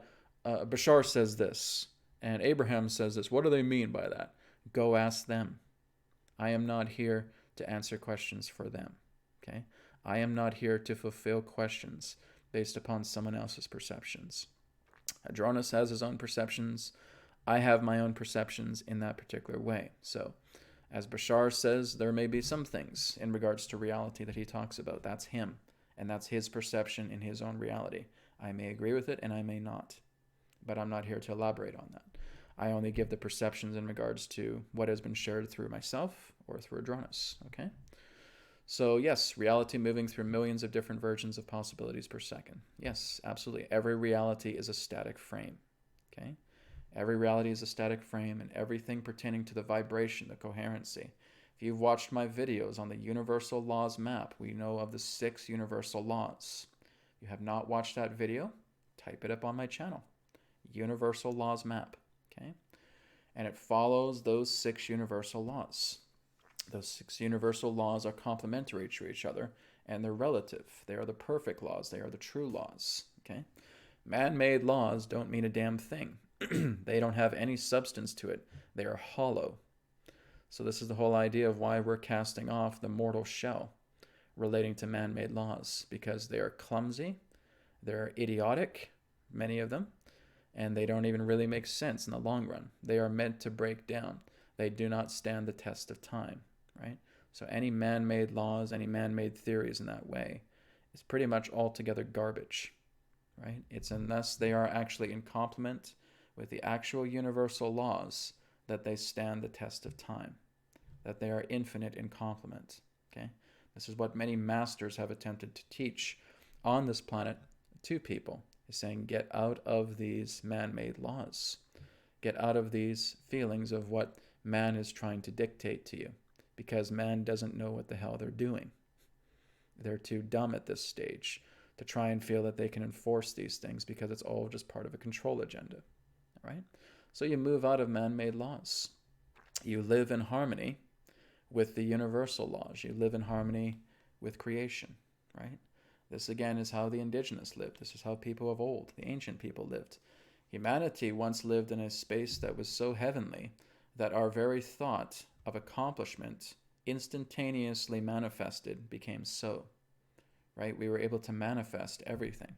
[SPEAKER 1] Bashar says this, and Abraham says this. What do they mean by that? Go ask them. I am not here to answer questions for them, okay? I am not here to fulfill questions based upon someone else's perceptions. Adronis has his own perceptions. I have my own perceptions in that particular way. So, as Bashar says, there may be some things in regards to reality that he talks about. That's him, and that's his perception in his own reality. I may agree with it, and I may not. But I'm not here to elaborate on that. I only give the perceptions in regards to what has been shared through myself or through Adronis, okay? So yes, reality moving through millions of different versions of possibilities per second. Yes, absolutely. Every reality is a static frame, okay? Every reality is a static frame, and everything pertaining to the vibration, the coherency. If you've watched my videos on the universal laws map, we know of the 6 universal laws. If you have not watched that video, type it up on my channel. Universal laws map, okay? And it follows those 6 universal laws. Those 6 universal laws are complementary to each other, and they're relative. They are the perfect laws. They are the true laws, okay? Man-made laws don't mean a damn thing. They don't have any substance to it. They are hollow. So this is the whole idea of why we're casting off the mortal shell relating to man-made laws, because they are clumsy, they're idiotic, many of them, and they don't even really make sense in the long run. They are meant to break down. They do not stand the test of time, right? So any man-made laws, any man-made theories in that way is pretty much altogether garbage, right? It's unless they are actually in complement with the actual universal laws that they stand the test of time, that they are infinite in complement, okay? This is what many masters have attempted to teach on this planet to people. He's saying, get out of these man-made laws. Get out of these feelings of what man is trying to dictate to you, because man doesn't know what the hell they're doing. They're too dumb at this stage to try and feel that they can enforce these things, because it's all just part of a control agenda, right? So you move out of man-made laws. You live in harmony with the universal laws. You live in harmony with creation, right? This again is how the indigenous lived. This is how people of old, the ancient people, lived. Humanity once lived in a space that was so heavenly that our very thought of accomplishment instantaneously manifested became so, right? We were able to manifest everything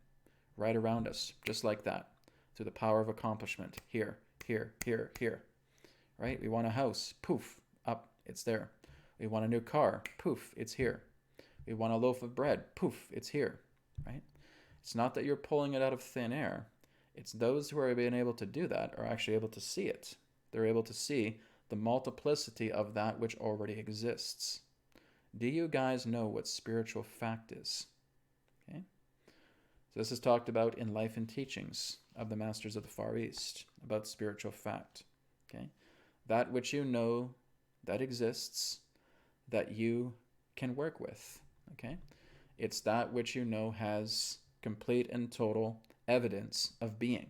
[SPEAKER 1] right around us, just like that, through the power of accomplishment. Here, here, here, here, right? We want a house, poof, up, it's there. We want a new car, poof, it's here. We want a loaf of bread, poof, it's here, right? It's not that you're pulling it out of thin air. It's those who are being able to do that are actually able to see it. They're able to see the multiplicity of that which already exists. Do you guys know what spiritual fact is? Okay. So this is talked about in Life and Teachings of the Masters of the Far East, about spiritual fact. Okay. That which you know that exists, that you can work with. Okay. It's that which you know has complete and total evidence of being.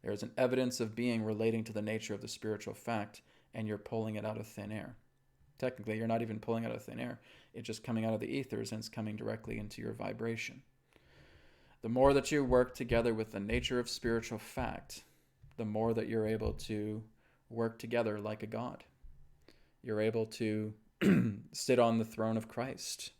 [SPEAKER 1] There is an evidence of being relating to the nature of the spiritual fact, and you're pulling it out of thin air. Technically, you're not even pulling it out of thin air. It's just coming out of the ethers, and it's coming directly into your vibration. The more that you work together with the nature of spiritual fact, the more that you're able to work together like a god. You're able to sit on the throne of Christ.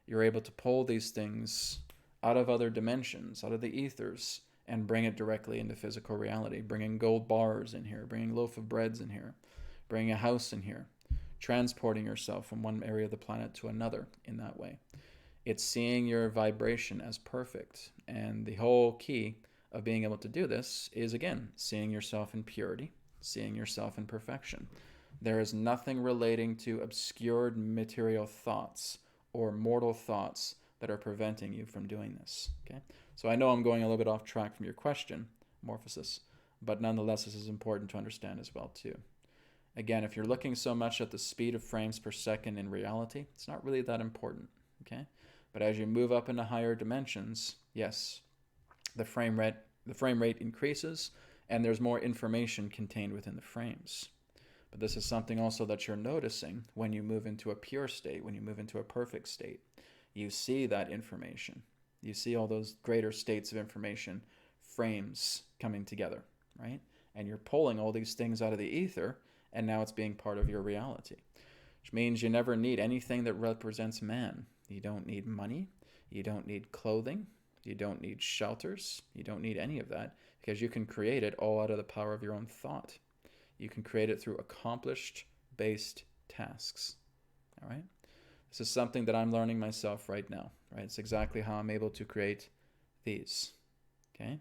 [SPEAKER 1] You're able to pull these things out of other dimensions, out of the ethers, and bring it directly into physical reality, bringing gold bars in here, bringing loaf of breads in here, bringing a house in here, transporting yourself from one area of the planet to another in that way. It's seeing your vibration as perfect. And the whole key of being able to do this is, again, seeing yourself in purity, seeing yourself in perfection. There is nothing relating to obscured material thoughts or mortal thoughts that are preventing you from doing this. Okay? So I know I'm going a little bit off track from your question, Morphosis, but nonetheless, this is important to understand as well, too. Again, if you're looking so much at the speed of frames per second in reality, it's not really that important, okay? But as you move up into higher dimensions, yes, the frame rate increases, and there's more information contained within the frames. But this is something also that you're noticing when you move into a pure state, when you move into a perfect state. You see that information. You see all those greater states of information, frames coming together, right? And you're pulling all these things out of the ether, and now it's being part of your reality, which means you never need anything that represents man. You don't need money. You don't need clothing. You don't need shelters. You don't need any of that, because you can create it all out of the power of your own thought. You can create it through accomplished-based tasks, all right? This is something that I'm learning myself right now, right? It's exactly how I'm able to create these, okay?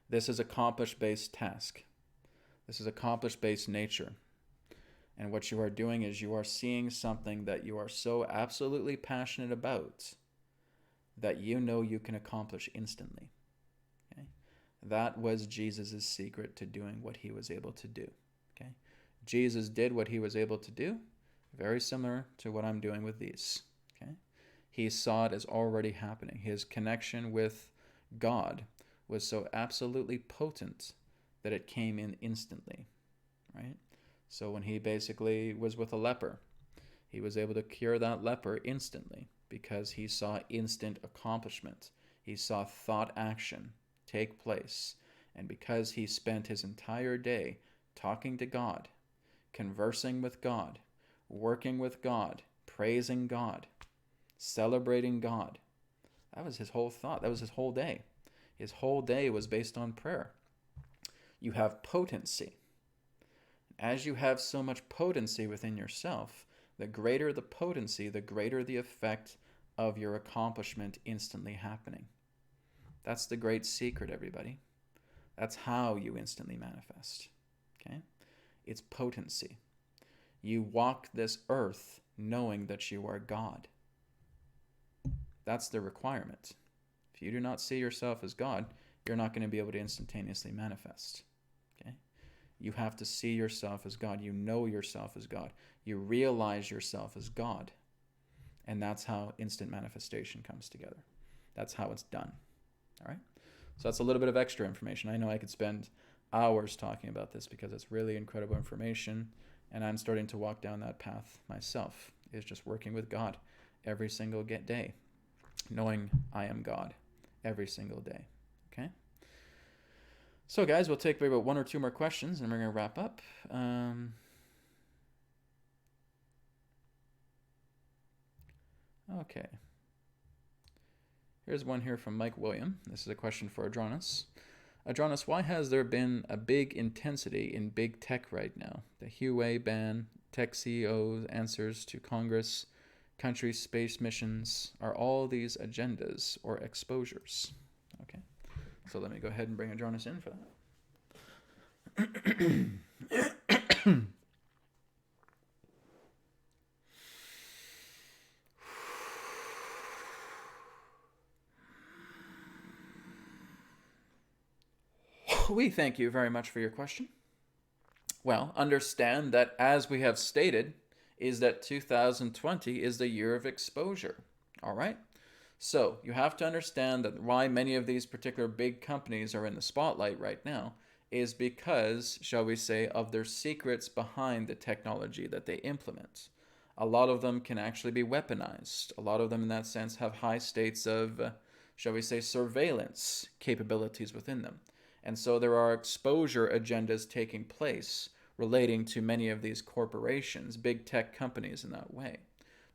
[SPEAKER 1] This is accomplished-based task. This is accomplished-based nature. And what you are doing is you are seeing something that you are so absolutely passionate about that you know you can accomplish instantly. Okay? That was Jesus' secret to doing what he was able to do. Okay? Jesus did what he was able to do, very similar to what I'm doing with these. Okay? He saw it as already happening. His connection with God was so absolutely potent that it came in instantly, right? So when he basically was with a leper, he was able to cure that leper instantly because he saw instant accomplishment. He saw thought action take place. And because he spent his entire day talking to God, conversing with God, working with God, praising God, celebrating God, that was his whole thought. That was his whole day. His whole day was based on prayer. You have potency. As you have so much potency within yourself, the greater the potency, the greater the effect of your accomplishment instantly happening. That's the great secret, everybody. That's how you instantly manifest. Okay? It's potency. You walk this earth knowing that you are God. That's the requirement. If you do not see yourself as God, you're not going to be able to instantaneously manifest. Okay? You have to see yourself as God. You know yourself as God. You realize yourself as God. And that's how instant manifestation comes together. That's how it's done. All right? So that's a little bit of extra information. I know I could spend hours talking about this because it's really incredible information, and I'm starting to walk down that path myself, is just working with God every single day, knowing I am God every single day. Okay? So guys, we'll take maybe about one or two more questions and we're going to wrap up. Okay. Here's one here from Mike William. This is a question for Adronis. Adronis, why has there been a big intensity in big tech right now? The Huawei ban, tech CEOs' answers to Congress, country space missions, are all these agendas or exposures? Okay, so let me go ahead and bring Adronis in for that. We thank you very much for your question. Well, understand that, as we have stated, is that 2020 is the year of exposure. All right? So you have to understand that why many of these particular big companies are in the spotlight right now is because, shall we say, of their secrets behind the technology that they implement. A lot of them can actually be weaponized. A lot of them, in that sense, have high states of, shall we say, surveillance capabilities within them. And so there are exposure agendas taking place relating to many of these corporations, big tech companies in that way.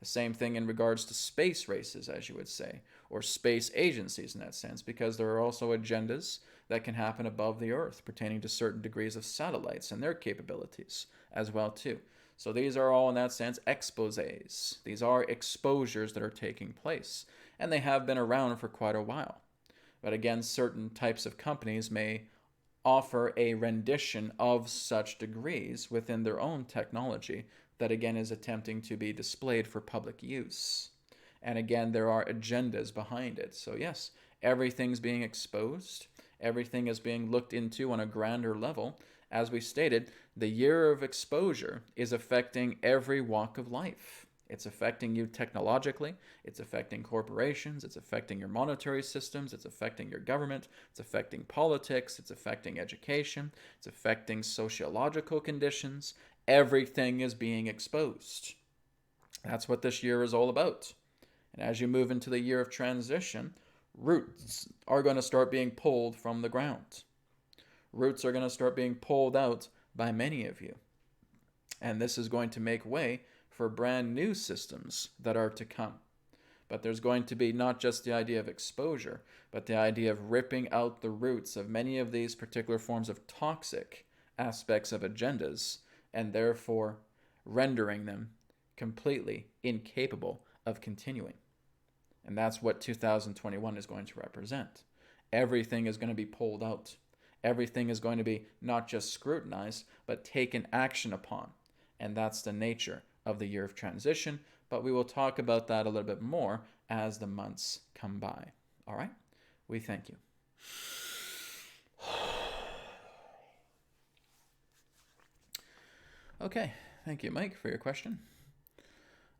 [SPEAKER 1] The same thing in regards to space races, as you would say, or space agencies in that sense, because there are also agendas that can happen above the Earth pertaining to certain degrees of satellites and their capabilities as well too. So these are all, in that sense, exposés. These are exposures that are taking place, and they have been around for quite a while. But again, certain types of companies may offer a rendition of such degrees within their own technology that again is attempting to be displayed for public use. And again, there are agendas behind it. So yes, everything's being exposed. Everything is being looked into on a grander level. As we stated, the year of exposure is affecting every walk of life. It's affecting you technologically, it's affecting corporations, it's affecting your monetary systems, it's affecting your government, it's affecting politics, it's affecting education, it's affecting sociological conditions. Everything is being exposed. That's what this year is all about. And as you move into the year of transition, roots are going to start being pulled from the ground. Roots are going to start being pulled out by many of you. And this is going to make way for brand new systems that are to come. But there's going to be not just the idea of exposure, but the idea of ripping out the roots of many of these particular forms of toxic aspects of agendas, and therefore rendering them completely incapable of continuing. And that's what 2021 is going to represent. Everything is going to be pulled out. Everything is going to be not just scrutinized, but taken action upon. And that's the nature of the year of transition, but we will talk about that a little bit more as the months come by. All right? We thank you. Okay, thank you, Mike, for your question.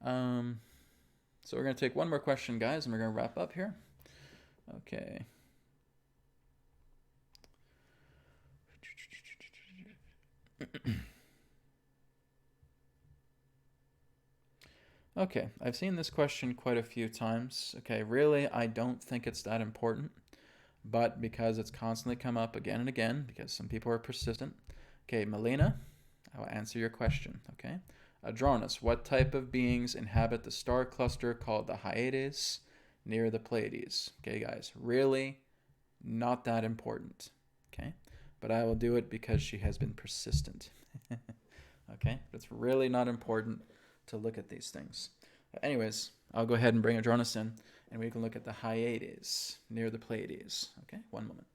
[SPEAKER 1] So we're going to take one more question, guys, and we're going to wrap up here. Okay. Okay, I've seen this question quite a few times. Okay, really, I don't think it's that important, but because it's constantly come up again and again, because some people are persistent. Okay, Melina, I will answer your question, okay? Adronis, what type of beings inhabit the star cluster called the Hyades near the Pleiades? Okay, guys, really not that important, okay? But I will do it because she has been persistent. Okay, it's really not important to look at these things. But anyways, I'll go ahead and bring Adronis in, and we can look at the Hyades near the Pleiades. Okay, one moment.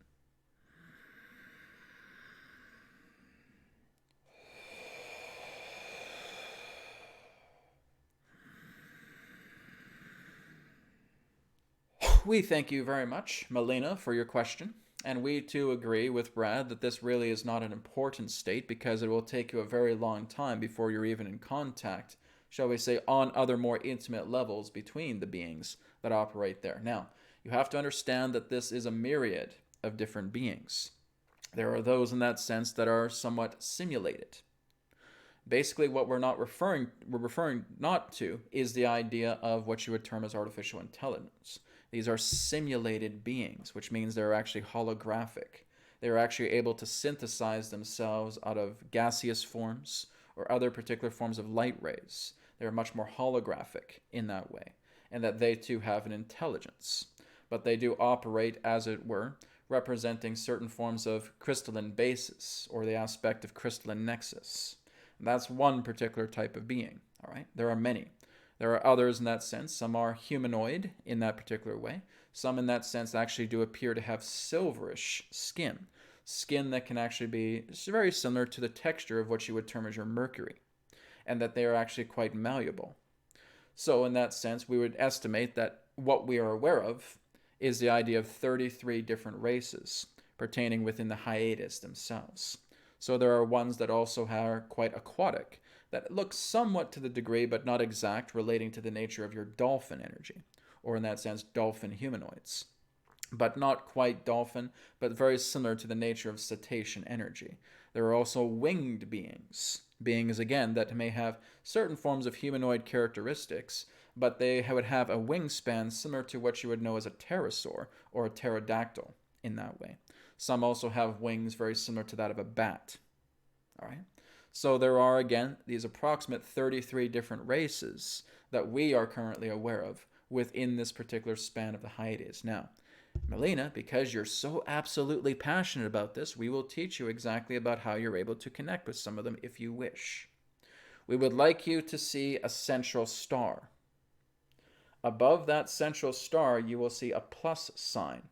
[SPEAKER 1] we thank you very much, Melina, for your question. And we too agree with Brad that this really is not an important state because it will take you a very long time before you're even in contact, shall we say, on other more intimate levels between the beings that operate there. Now, you have to understand that this is a myriad of different beings. There are those in that sense that are somewhat simulated. Basically, what we're referring not to is the idea of what you would term as artificial intelligence. These are simulated beings, which means they're actually holographic. They're actually able to synthesize themselves out of gaseous forms or other particular forms of light rays. They're much more holographic in that way, and that they too have an intelligence. But they do operate, as it were, representing certain forms of crystalline basis or the aspect of crystalline nexus. And that's one particular type of being, all right? There are many. There are others in that sense. Some are humanoid in that particular way. Some in that sense actually do appear to have silverish skin. Skin that can actually be very similar to the texture of what you would term as your mercury. And that they are actually quite malleable. So in that sense, we would estimate that what we are aware of is the idea of 33 different races pertaining within the Hyades themselves. So there are ones that also are quite aquatic, that look somewhat to the degree, but not exact, relating to the nature of your dolphin energy, or in that sense, dolphin humanoids. But not quite dolphin, but very similar to the nature of cetacean energy. There are also winged beings, again, that may have certain forms of humanoid characteristics, but they would have a wingspan similar to what you would know as a pterosaur or a pterodactyl in that way. Some also have wings very similar to that of a bat. All right? So there are, again, these approximate 33 different races that we are currently aware of within this particular span of the Hyades. Now, Melina, because you're so absolutely passionate about this, we will teach you exactly about how you're able to connect with some of them if you wish. We would like you to see a central star. Above that central star, you will see a plus sign.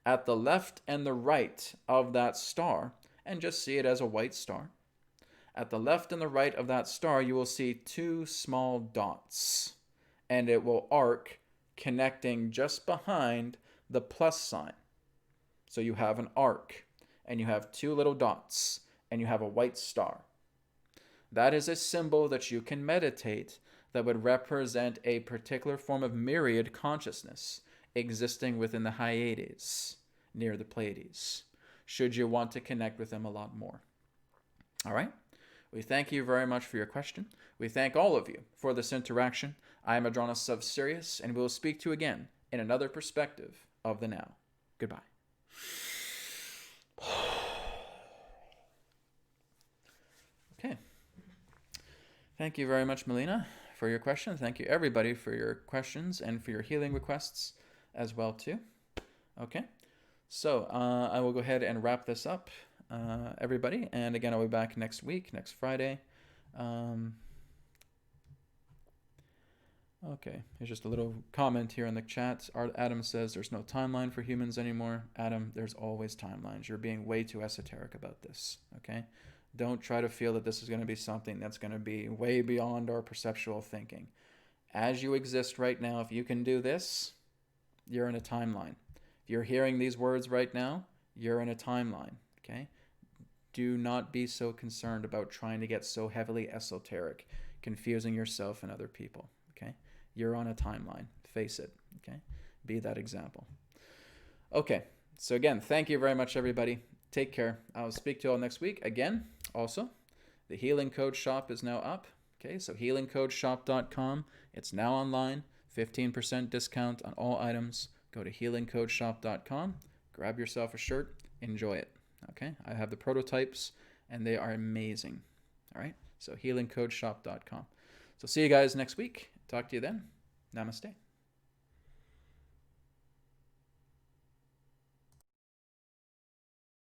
[SPEAKER 1] At the left and the right of that star, and just see it as a white star, at the left and the right of that star, you will see two small dots, and it will arc connecting just behind the plus sign. So you have an arc, and you have two little dots, and you have a white star. That is a symbol that you can meditate that would represent a particular form of myriad consciousness existing within the Hyades, near the Pleiades, should you want to connect with them a lot more. All right? We thank you very much for your question. We thank all of you for this interaction. I am Adronis of Sirius, and we will speak to you again in another perspective of the now. Goodbye. Okay. Thank you very much, Melina, for your question. Thank you, everybody, for your questions and for your healing requests as well, too. Okay. So I will go ahead and wrap this up, everybody. And again, I'll be back next week, next Friday. Okay, here's just a little comment here in the chat. Adam says there's no timeline for humans anymore. Adam, there's always timelines. You're being way too esoteric about this, okay? Don't try to feel that this is going to be something that's going to be way beyond our perceptual thinking. As you exist right now, if you can do this, you're in a timeline. If you're hearing these words right now, you're in a timeline, okay? Do not be so concerned about trying to get so heavily esoteric, confusing yourself and other people, okay? You're on a timeline. Face it, okay? Be that example. Okay, so again, thank you very much, everybody. Take care. I'll speak to you all next week. Again, also, the Healing Code Shop is now up, okay? So healingcodeshop.com. It's now online. 15% discount on all items. Go to healingcodeshop.com. Grab yourself a shirt. Enjoy it, okay? I have the prototypes, and they are amazing, all right? So healingcodeshop.com. So see you guys next week. Talk to you then. Namaste.